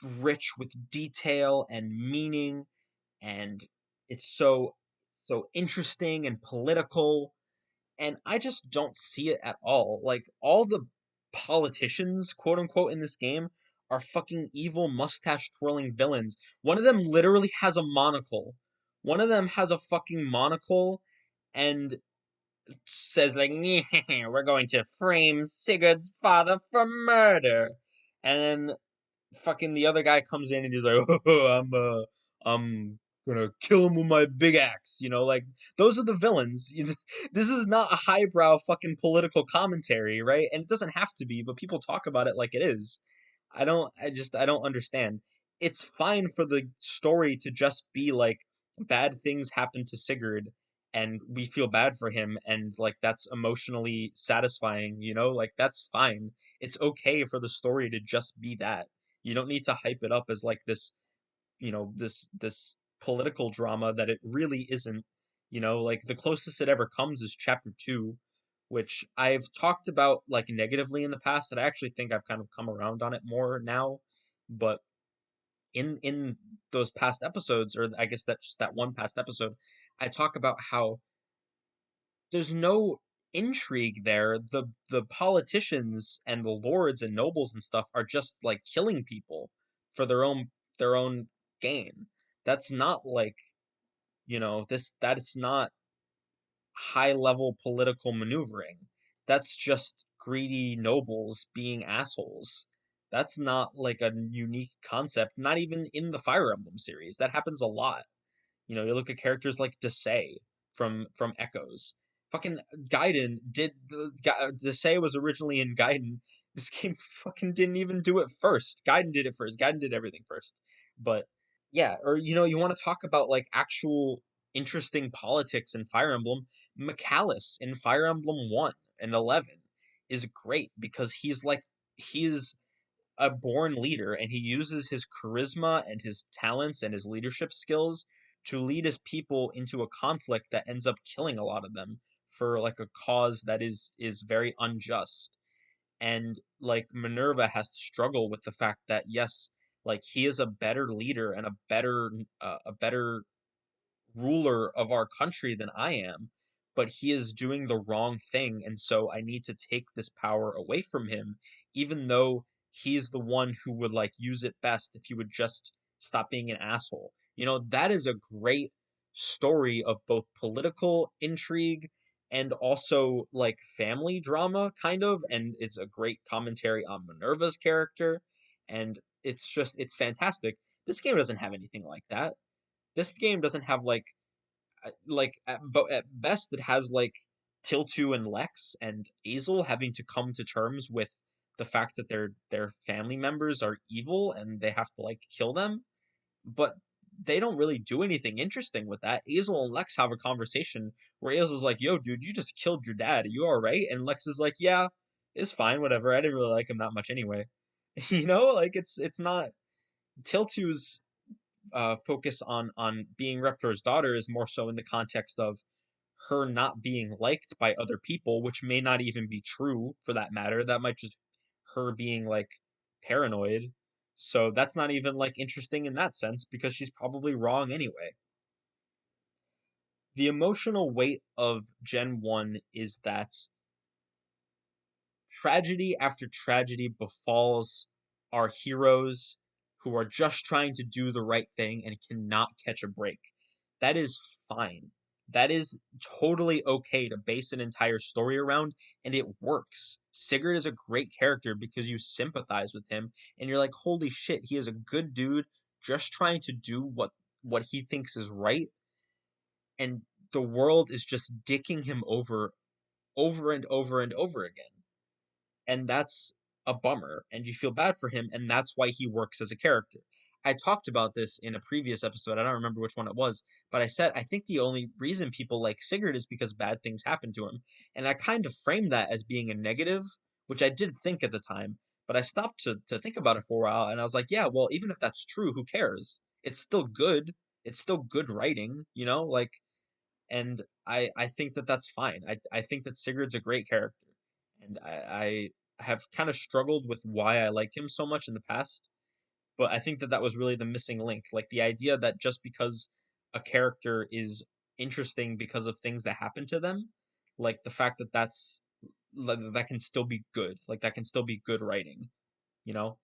rich with detail and meaning, and it's so interesting and political, and I just don't see it at all. Like all the politicians, quote unquote, in this game are fucking evil mustache twirling villains. One of them literally has a monocle. One of them has a fucking monocle and says like, "We're going to frame Sigurd's father for murder," and then fucking the other guy comes in and he's like, I'm gonna kill him with my big axe. You know, like those are the villains. This is not a highbrow fucking political commentary, right? And it doesn't have to be, but people talk about it like it is. I don't understand. It's fine for the story to just be like bad things happen to Sigurd and we feel bad for him and like that's emotionally satisfying, you know? Like that's fine. It's okay for the story to just be that. You don't need to hype it up as like this, this political drama that it really isn't. You know, like the closest it ever comes is chapter 2, which I've talked about like negatively in the past, and I actually think I've kind of come around on it more now. But in those past episodes, or I guess that's just that one past episode, I talk about how there's no intrigue there. The politicians and the lords and nobles and stuff are just like killing people for their own gain. That's not like, that's not high level political maneuvering. That's just greedy nobles being assholes. That's not like a unique concept, not even in the Fire Emblem series. That happens a lot. You look at characters like Desai from Echoes. Fucking Gaiden did Desai was originally in Gaiden. This game fucking didn't even do it first. Gaiden did it first. Gaiden did everything first. But yeah, or you want to talk about like actual interesting politics in Fire Emblem, Micallus in Fire Emblem 1 and 11 is great because he's a born leader and he uses his charisma and his talents and his leadership skills to lead his people into a conflict that ends up killing a lot of them for like a cause that is very unjust. And like Minerva has to struggle with the fact that yes, like he is a better leader and a better ruler of our country than I am, but he is doing the wrong thing, and so I need to take this power away from him, even though he's the one who would like use it best if he would just stop being an asshole. That is a great story of both political intrigue and also like family drama kind of, and it's a great commentary on Minerva's character, and it's fantastic. This game doesn't have anything like that. This game doesn't have but at best it has like Tiltu and Lex and Azel having to come to terms with the fact that their family members are evil and they have to like kill them. But they don't really do anything interesting with that. Azel and Lex have a conversation where Azel's like, "Yo, dude, you just killed your dad. Are you all right?" And Lex is like, "Yeah, it's fine, whatever. I didn't really like him that much anyway." Like it's not Tiltu's focus on being Reptor's daughter is more so in the context of her not being liked by other people, which may not even be true for that matter. That might just her being like paranoid. So that's not even like interesting in that sense because she's probably wrong anyway. The emotional weight of Gen 1 is that tragedy after tragedy befalls our heroes who are just trying to do the right thing and cannot catch a break. That is fine. That is totally okay to base an entire story around, and it works. Sigurd is a great character because you sympathize with him, and you're like, holy shit, he is a good dude just trying to do what he thinks is right, and the world is just dicking him over and over and over again, and that's a bummer, and you feel bad for him, and that's why he works as a character. I talked about this in a previous episode. I don't remember which one it was, but I said I think the only reason people like Sigurd is because bad things happen to him. And I kind of framed that as being a negative, which I did think at the time, but I stopped to think about it for a while, and I was like, yeah, well, even if that's true, who cares? It's still good. It's still good writing, like, and I think that that's fine. I think that Sigurd's a great character, and I have kind of struggled with why I liked him so much in the past, but I think that that was really the missing link. Like the idea that just because a character is interesting because of things that happen to them, like the fact that that can still be good, like that can still be good writing, you know?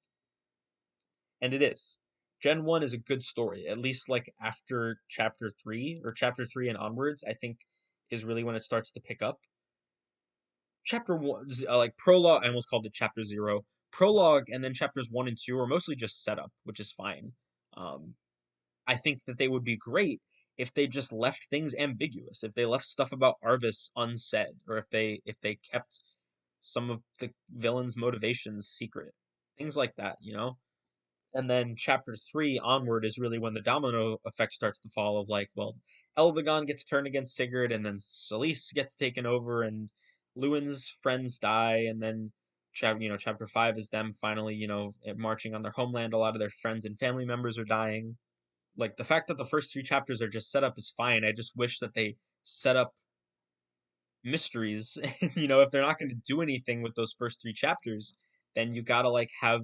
And it is. Gen 1 is a good story, at least like after chapter 3 or chapter 3 and onwards, I think is really when it starts to pick up. Chapter 1, like prologue, I almost called it chapter 0. Prologue and then chapters 1 and 2 are mostly just setup, which is fine. Um, I think that they would be great if they just left things ambiguous, if they left stuff about Arvis unsaid, or if they kept some of the villain's motivations secret. Things like that. And then chapter 3 onward is really when the domino effect starts to fall of like, well, Elvegon gets turned against Sigurd, and then Solis gets taken over, and Lewin's friends die, and then chapter 5 is them finally, marching on their homeland. A lot of their friends and family members are dying. Like the fact that the first 3 chapters are just set up is fine. I just wish that they set up mysteries. If they're not going to do anything with those first 3 chapters, then you gotta like have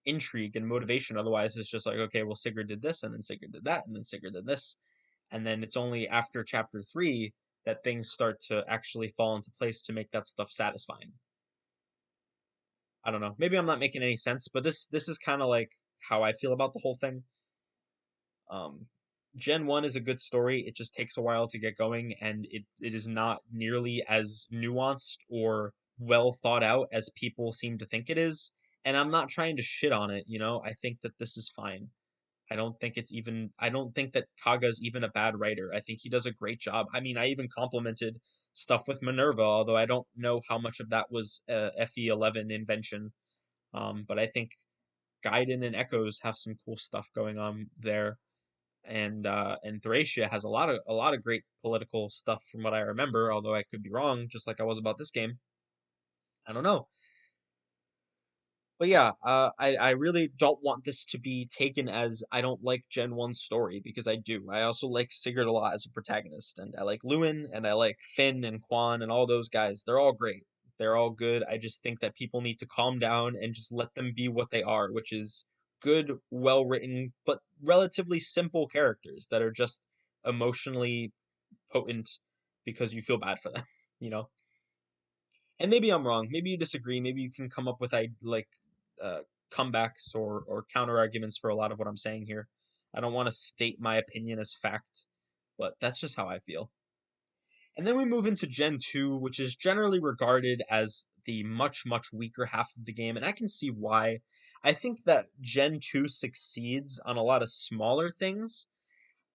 intrigue and motivation. Otherwise, it's just like, okay, well, Sigurd did this, and then Sigurd did that, and then Sigurd did this. And then it's only after chapter 3 that things start to actually fall into place to make that stuff satisfying. I don't know. Maybe I'm not making any sense, but this is kind of like how I feel about the whole thing. Um, Gen 1 is a good story. It just takes a while to get going, and it is not nearly as nuanced or well thought out as people seem to think it is. And I'm not trying to shit on it. I think that this is fine. I don't think that Kaga's even a bad writer. I think he does a great job. I mean, I even complimented stuff with Minerva, although I don't know how much of that was FE11 invention. But I think Gaiden and Echoes have some cool stuff going on there, and Thracia has a lot of great political stuff from what I remember, although I could be wrong, just like I was about this game. I don't know. But yeah, I really don't want this to be taken as I don't like Gen 1's story, because I do. I also like Sigurd a lot as a protagonist, and I like Lewin, and I like Finn and Quan and all those guys. They're all great. They're all good. I just think that people need to calm down and just let them be what they are, which is good, well written, but relatively simple characters that are just emotionally potent because you feel bad for them, you know? And maybe I'm wrong. Maybe you disagree. Maybe you can come up with like uh, comebacks or counter arguments for a lot of what I'm saying here. I don't want to state my opinion as fact, but that's just how I feel. And then we move into Gen 2, which is generally regarded as the much, much weaker half of the game, and I can see why. I think that Gen 2 succeeds on a lot of smaller things.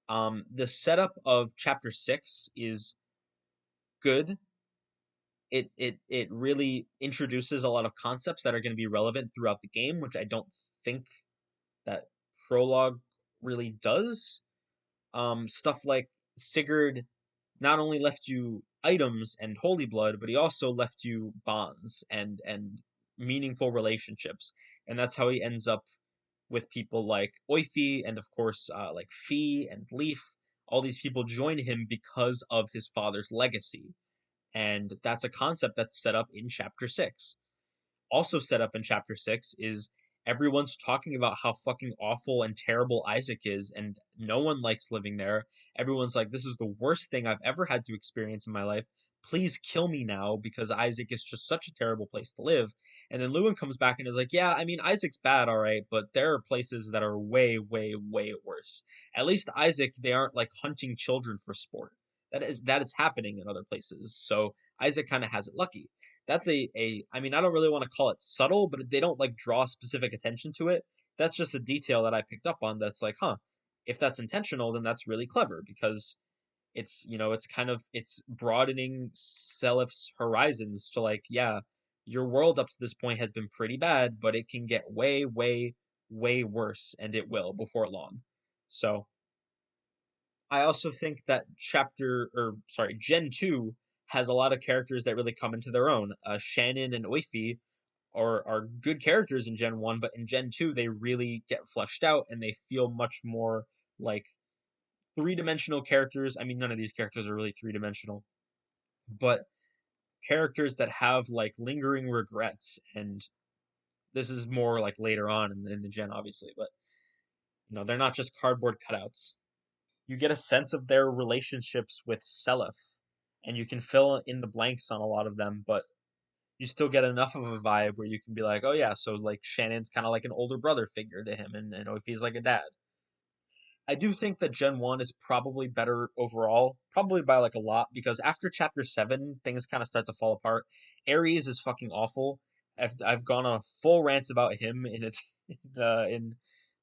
The setup of Chapter 6 is good. It really introduces a lot of concepts that are going to be relevant throughout the game, which I don't think that prologue really does. Stuff like Sigurd not only left you items and holy blood, but he also left you bonds and meaningful relationships, and that's how he ends up with people like Oifi and of course like Fee and Leaf. All these people join him because of his father's legacy, and that's a concept that's set up in chapter 6. Also set up in chapter 6 is everyone's talking about how fucking awful and terrible Isaac is, and no one likes living there. Everyone's like, this is the worst thing I've ever had to experience in my life. Please kill me now because Isaac is just such a terrible place to live. And then Lewin comes back and is like, yeah, I mean, Isaac's bad, all right, but there are places that are way, way, way worse. At least Isaac, they aren't like hunting children for sport. That is happening in other places. So Isaac kind of has it lucky. That's a I mean, I don't really want to call it subtle, but they don't like draw specific attention to it. That's just a detail that I picked up on that's like, huh, if that's intentional, then that's really clever because it's kind of it's broadening Selif's horizons to like, yeah, your world up to this point has been pretty bad, but it can get way, way, way worse, and it will before long. So I also think that Gen 2 has a lot of characters that really come into their own. Shannon and Oifi are good characters in Gen 1, but in Gen 2 they really get fleshed out and they feel much more like three-dimensional characters. I mean, none of these characters are really three-dimensional, but characters that have like lingering regrets, and this is more like later on in the gen obviously, but they're not just cardboard cutouts. You get a sense of their relationships with Seliph, and you can fill in the blanks on a lot of them, but you still get enough of a vibe where you can be like, oh yeah, so like Shannon's kind of like an older brother figure to him, and Oifi's like a dad. I do think that Gen 1 is probably better overall, probably by like a lot, because after Chapter 7, things kind of start to fall apart. Ares is fucking awful. I've gone on a full rant about him in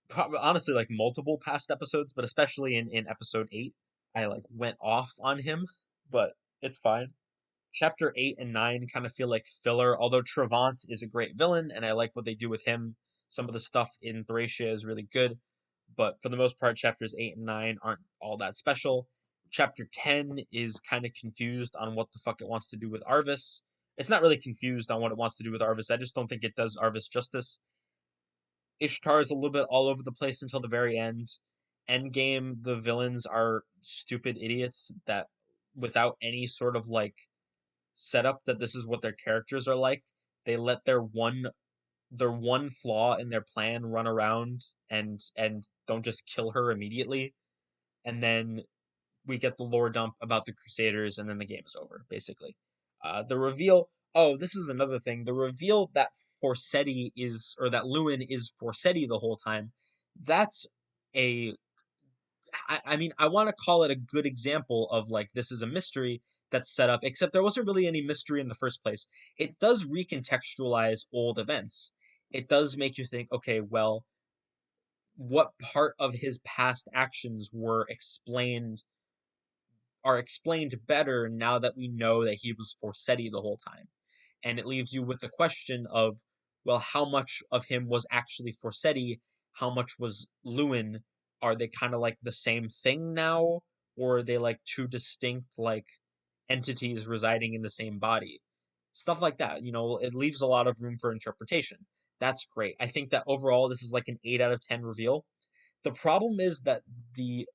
probably, honestly like multiple past episodes, but especially in episode 8. I like went off on him, but it's fine. Chapter 8 and 9 kind of feel like filler, although Trevant is a great villain, and I like what they do with him. Some of the stuff in Thracia is really good, but for the most part, chapters 8 and 9 aren't all that special. Chapter 10 is kind of confused on what the fuck it wants to do with Arvis. It's not really confused on what it wants to do with Arvis, I just don't think it does Arvis justice. Ishtar is a little bit all over the place until the very end. Endgame, the villains are stupid idiots that, without any sort of like setup that this is what their characters are like, they let their one flaw in their plan run around and don't just kill her immediately. And then we get the lore dump about the Crusaders, and then the game is over, basically. The reveal. Oh, this is another thing. The reveal that Forseti is, or that Lewin is Forseti the whole time. That's a I mean, I want to call it a good example of like this is a mystery that's set up, except there wasn't really any mystery in the first place. It does recontextualize old events. It does make you think, okay, well, what part of his past actions are explained better now that we know that he was Forseti the whole time. And it leaves you with the question of, well, how much of him was actually Forseti? How much was Lewin? Are they kind of like the same thing now? Or are they like two distinct like entities residing in the same body? Stuff like that. It leaves a lot of room for interpretation. That's great. I think that overall this is like an 8 out of 10 reveal. The problem is that the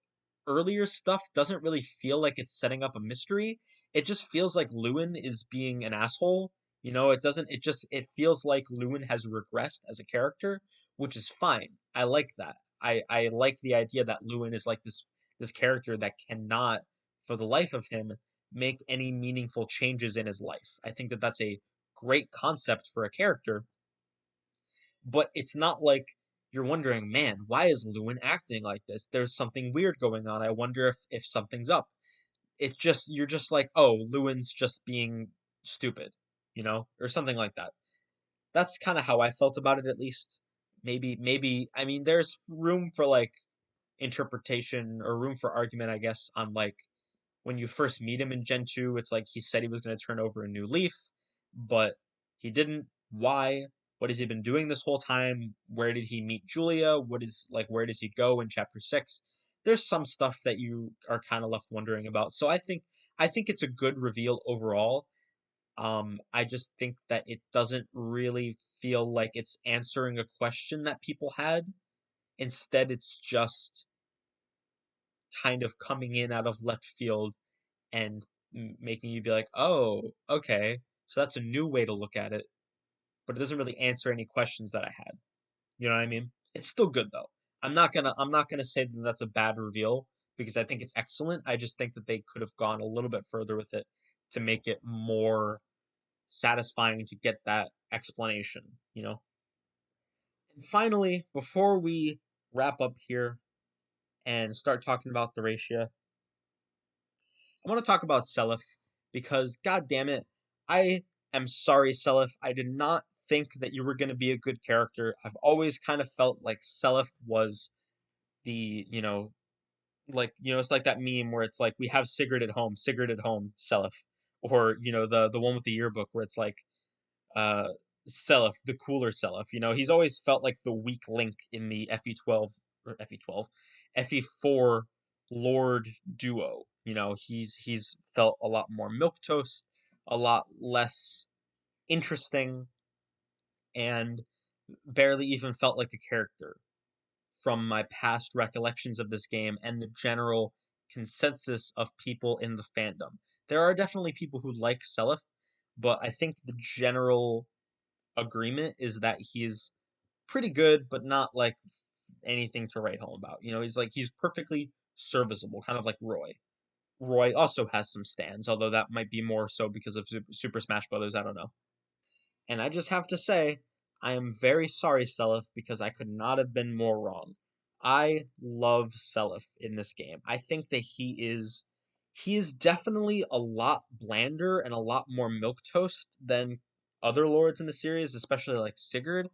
earlier stuff doesn't really feel like it's setting up a mystery. It just feels like Lewin is being an asshole. It doesn't it feels like Lewin has regressed as a character, which is fine. I like that. I like the idea that Lewin is like this character that cannot for the life of him make any meaningful changes in his life. I think that that's a great concept for a character, but it's not like you're wondering, man, why is Lewin acting like this? There's something weird going on. I wonder if something's up. It's just you're just like, oh, Lewin's just being stupid, or something like that. That's kind of how I felt about it, at least. Maybe I mean, there's room for like interpretation or room for argument, I guess, on like when you first meet him in Gen 2, it's like he said he was going to turn over a new leaf, but he didn't. Why? What has he been doing this whole time? Where did he meet Julia? What is like where does he go in chapter 6? There's some stuff that you are kind of left wondering about. So I think it's a good reveal overall. I just think that it doesn't really feel like it's answering a question that people had. Instead, it's just kind of coming in out of left field and making you be like, "Oh, okay, so that's a new way to look at it," but it doesn't really answer any questions that I had. You know what I mean? It's still good though. I'm not gonna say that that's a bad reveal because I think it's excellent. I just think that they could have gone a little bit further with it to make it more satisfying to get that explanation, you know? And finally, before we wrap up here and start talking about the ratio, I want to talk about Seliph because, god damn it, I am sorry, Seliph. I did not think that you were going to be a good character. I've always kind of felt like Seliph was the, it's like that meme where it's like, we have Sigurd at home, Seliph. Or, the one with the yearbook where it's like, uh, Seliph, the cooler Seliph. He's always felt like the weak link in the FE12 or FE12, FE4 Lord duo. He's felt a lot more milquetoast, a lot less interesting, and barely even felt like a character from my past recollections of this game and the general consensus of people in the fandom. There are definitely people who like Seliph, but I think the general agreement is that he's pretty good, but not like anything to write home about. He's perfectly serviceable, kind of like Roy. Roy also has some stands, although that might be more so because of Super Smash Brothers. I don't know. And I just have to say, I am very sorry, Seliph, because I could not have been more wrong. I love Seliph in this game. I think that he is definitely a lot blander and a lot more milquetoast than other lords in the series, especially like Sigurd.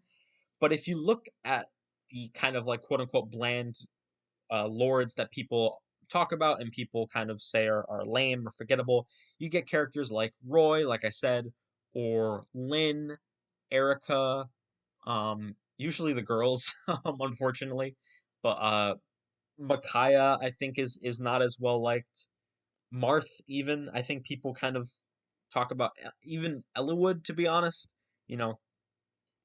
But if you look at the kind of like quote unquote bland lords that people talk about and people kind of say are lame or forgettable, you get characters like Roy, like I said, or Lynn, Erica, usually the girls, unfortunately. But Micaiah, I think, is not as well liked. Marth, even, I think people kind of talk about even Eliwood, to be honest. You know,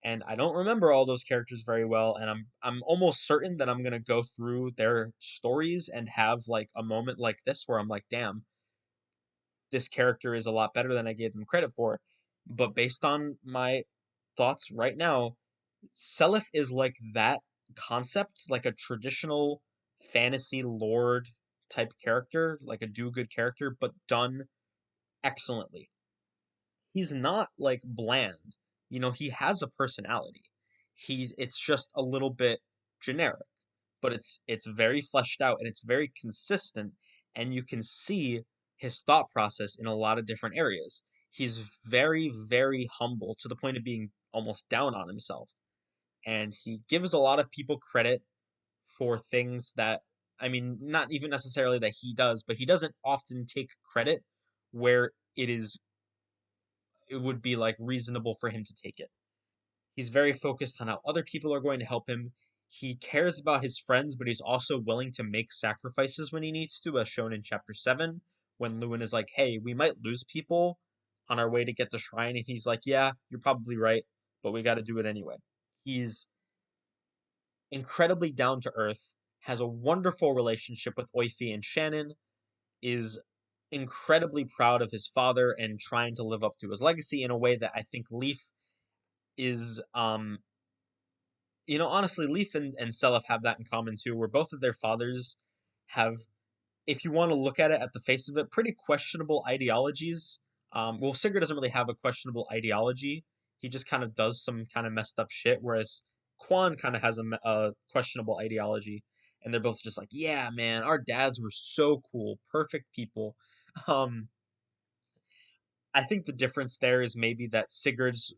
and I don't remember all those characters very well, and I'm almost certain that I'm gonna go through their stories and have like a moment like this where I'm like, damn, this character is a lot better than I gave them credit for. But based on my thoughts right now, Seliph is like that concept, like a traditional fantasy lord type character, like a do good character, but done excellently. He's not like bland. He has a personality. It's just a little bit generic, but it's very fleshed out and it's very consistent, and you can see his thought process in a lot of different areas. He's very, very humble to the point of being almost down on himself. And he gives a lot of people credit for things that, I mean, not even necessarily that he does, but he doesn't often take credit where it would be like reasonable for him to take it. He's very focused on how other people are going to help him. He cares about his friends, but he's also willing to make sacrifices when he needs to, as shown in chapter 7, when Lewin is like, hey, we might lose people on our way to get the shrine. And he's like, yeah, you're probably right, but we got to do it anyway. He's incredibly down to earth, has a wonderful relationship with Oifi and Shannon, is incredibly proud of his father and trying to live up to his legacy in a way that I think Leaf is honestly, Leaf and Seliph have that in common too, where both of their fathers have, if you want to look at it at the face of it, pretty questionable ideologies. Well, Sigurd doesn't really have a questionable ideology. He just kind of does some kind of messed up shit, whereas Quan kind of has a questionable ideology. And they're both just like, yeah, man, our dads were so cool, perfect people. Um, I think the difference there is maybe that Sigurd's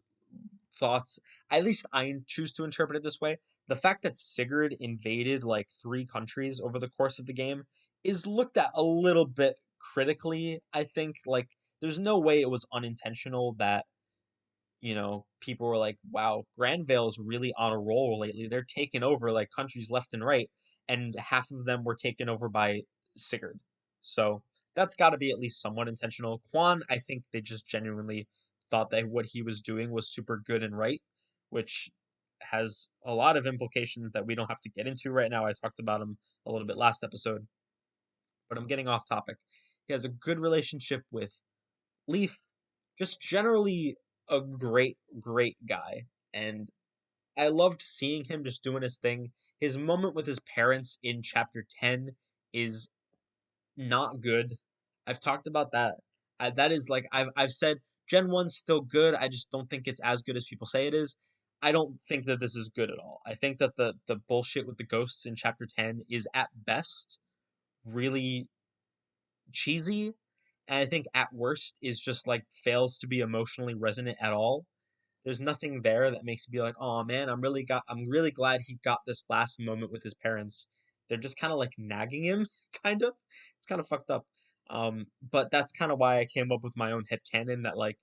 thoughts, at least I choose to interpret it this way. The fact that Sigurd invaded like 3 countries over the course of the game is looked at a little bit critically, I think. Like, there's no way it was unintentional that, people were like, wow, Granvale's really on a roll lately. They're taking over like countries left and right, and half of them were taken over by Sigurd. So that's got to be at least somewhat intentional. Quan, I think they just genuinely thought that what he was doing was super good and right, which has a lot of implications that we don't have to get into right now. I talked about him a little bit last episode, but I'm getting off topic. He has a good relationship with Leaf, just generally a great, great guy. And I loved seeing him just doing his thing. His moment with his parents in chapter 10 is not good. I've talked about that. That is like I've said Gen 1's still good. I just don't think it's as good as people say it is. I don't think that this is good at all. I think that the bullshit with the ghosts in chapter 10 is at best really cheesy, and I think at worst is just like fails to be emotionally resonant at all. There's nothing there that makes me be like, oh man, I'm really glad he got this last moment with his parents. They're just kind of like nagging him, kind of. It's kind of fucked up. But that's kind of why I came up with my own headcanon that like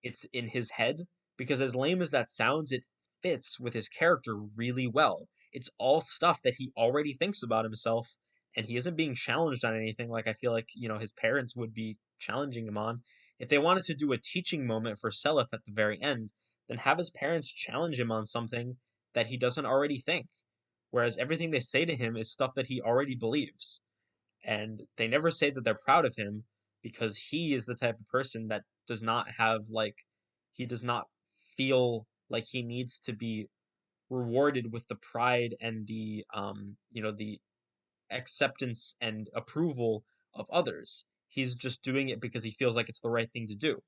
it's in his head, because as lame as that sounds, it fits with his character really well. It's all stuff that he already thinks about himself, and he isn't being challenged on anything like I feel like, his parents would be challenging him on. If they wanted to do a teaching moment for Seliph at the very end, then have his parents challenge him on something that he doesn't already think. Whereas everything they say to him is stuff that he already believes, and they never say that they're proud of him because he is the type of person that does not have like he does not feel like he needs to be rewarded with the pride and the acceptance and approval of others. He's just doing it because he feels like it's the right thing to do.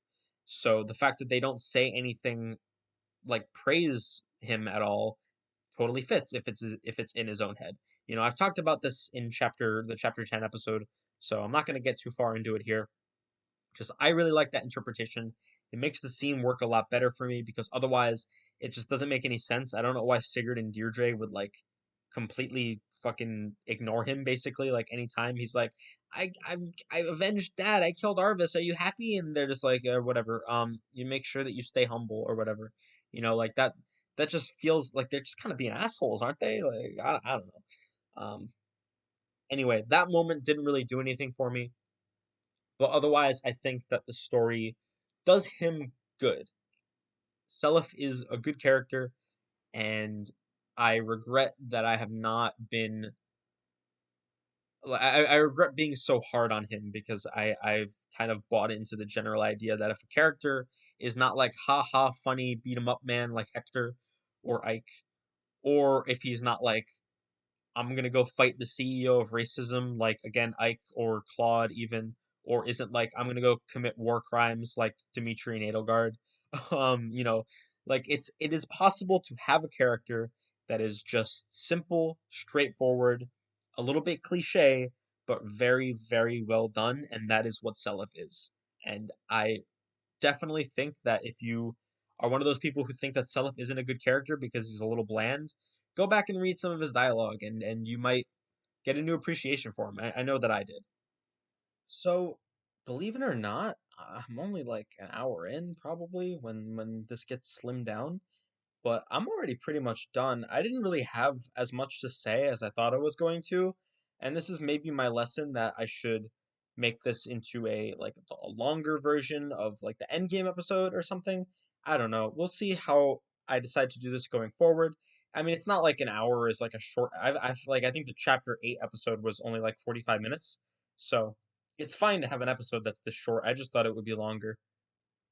So the fact that they don't say anything like praise him at all totally fits if it's in his own head. I've talked about this in the chapter 10 episode, so I'm not going to get too far into it here. Just I really like that interpretation. It makes the scene work a lot better for me because otherwise it just doesn't make any sense. I don't know why Sigurd and Deirdre would like completely fucking ignore him basically like anytime he's like I avenged dad, I killed Arvis, are you happy? And they're just like whatever, you make sure that you stay humble or whatever, like that just feels like they're just kind of being assholes, aren't they? Like I don't know. Anyway, that moment didn't really do anything for me, but otherwise I think that the story does him good. Seliph is a good character, and I regret that I have not been I regret being so hard on him because I've kind of bought into the general idea that if a character is not like ha ha funny beat 'em up man like Hector or Ike, or if he's not like I'm gonna go fight the CEO of racism like again Ike or Claude even, or isn't like I'm gonna go commit war crimes like Dimitri and Edelgard. You know, like it is possible to have a character that is just simple, straightforward, a little bit cliche, but very, very well done, and that is what Seliph is. And I definitely think that if you are one of those people who think that Seliph isn't a good character because he's a little bland, go back and read some of his dialogue, and you might get a new appreciation for him. I know that I did. So, believe it or not, I'm only like an hour in probably when this gets slimmed down, but I'm already pretty much done. I didn't really have as much to say as I thought I was going to, and this is maybe my lesson that I should make this into a longer version of like the end game episode or something. I don't know. We'll see how I decide to do this going forward. I mean, it's not like an hour is like a short. I think the chapter 8 episode was only like 45 minutes, so it's fine to have an episode that's this short. I just thought it would be longer.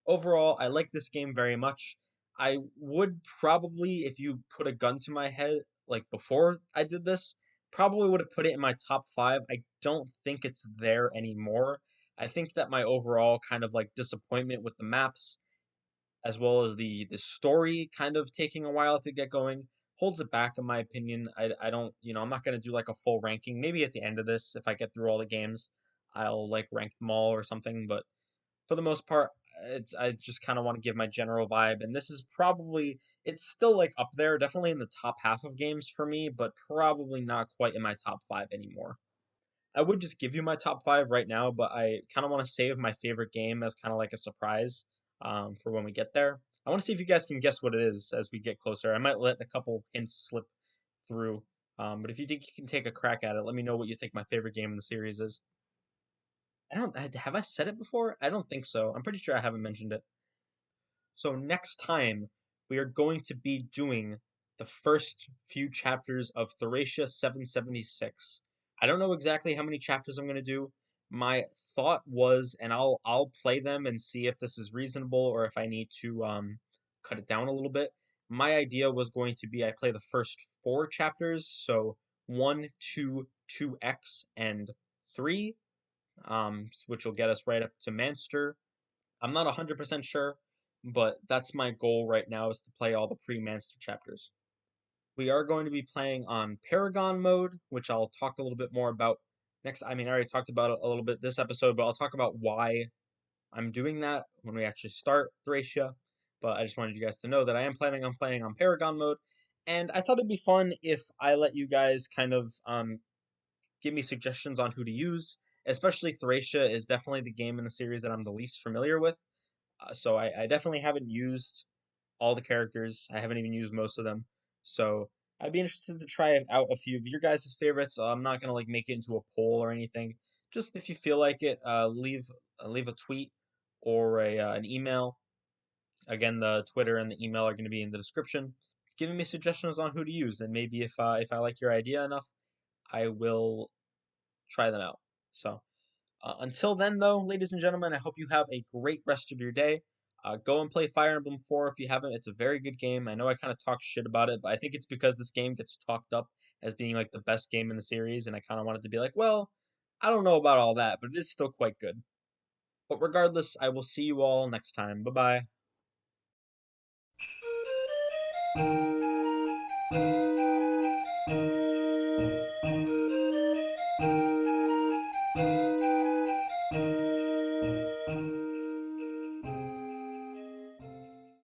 Overall, I like this game very much. I would probably, if you put a gun to my head, like before I did this, probably would have put it in my top 5. I don't think it's there anymore. I think that my overall kind of like disappointment with the maps, as well as the story kind of taking a while to get going, holds it back in my opinion. I don't, I'm not going to do like a full ranking. Maybe at the end of this, if I get through all the games, I'll like rank them all or something, but for the most part, I just kind of want to give my general vibe, and this is probably it's still like up there, definitely in the top half of games for me, but probably not quite in my top 5 anymore. I would just give you my top 5 right now, but I kind of want to save my favorite game as kind of like a surprise. for when we get there. I want to see if you guys can guess what it is as we get closer. I might let a couple hints slip through, but if you think you can take a crack at it, let me know what you think my favorite game in the series is. Have I said it before? I don't think so. I'm pretty sure I haven't mentioned it. So next time we are going to be doing the first few chapters of Thracia 776. I don't know exactly how many chapters I'm going to do. My thought was, and I'll play them and see if this is reasonable or if I need to cut it down a little bit. My idea was going to be I play the first four chapters, so 1, 2, 2x, and 3, which will get us right up to Manster. I'm not 100% sure, but that's my goal right now is to play all the pre-Manster chapters. We are going to be playing on Paragon mode, which I'll talk a little bit more about next. I mean, I already talked about it a little bit this episode, but I'll talk about why I'm doing that when we actually start Thracia. But I just wanted you guys to know that I am planning on playing on Paragon mode, and I thought it'd be fun if I let you guys kind of give me suggestions on who to use. Especially Thracia is definitely the game in the series that I'm the least familiar with. So I definitely haven't used all the characters. I haven't even used most of them. So I'd be interested to try out a few of your guys' favorites. I'm not gonna like make it into a poll or anything. Just if you feel like it, leave a tweet or an email. Again, the Twitter and the email are going to be in the description, giving me suggestions on who to use, and maybe if I like your idea enough, I will try them out. So until then, though, ladies and gentlemen, I hope you have a great rest of your day. Go and play Fire Emblem 4 if you haven't. It's a very good game. I know I kind of talk shit about it, but I think it's because this game gets talked up as being like the best game in the series, and I kind of wanted to be like, well, I don't know about all that, but it is still quite good. But regardless, I will see you all next time. Bye bye.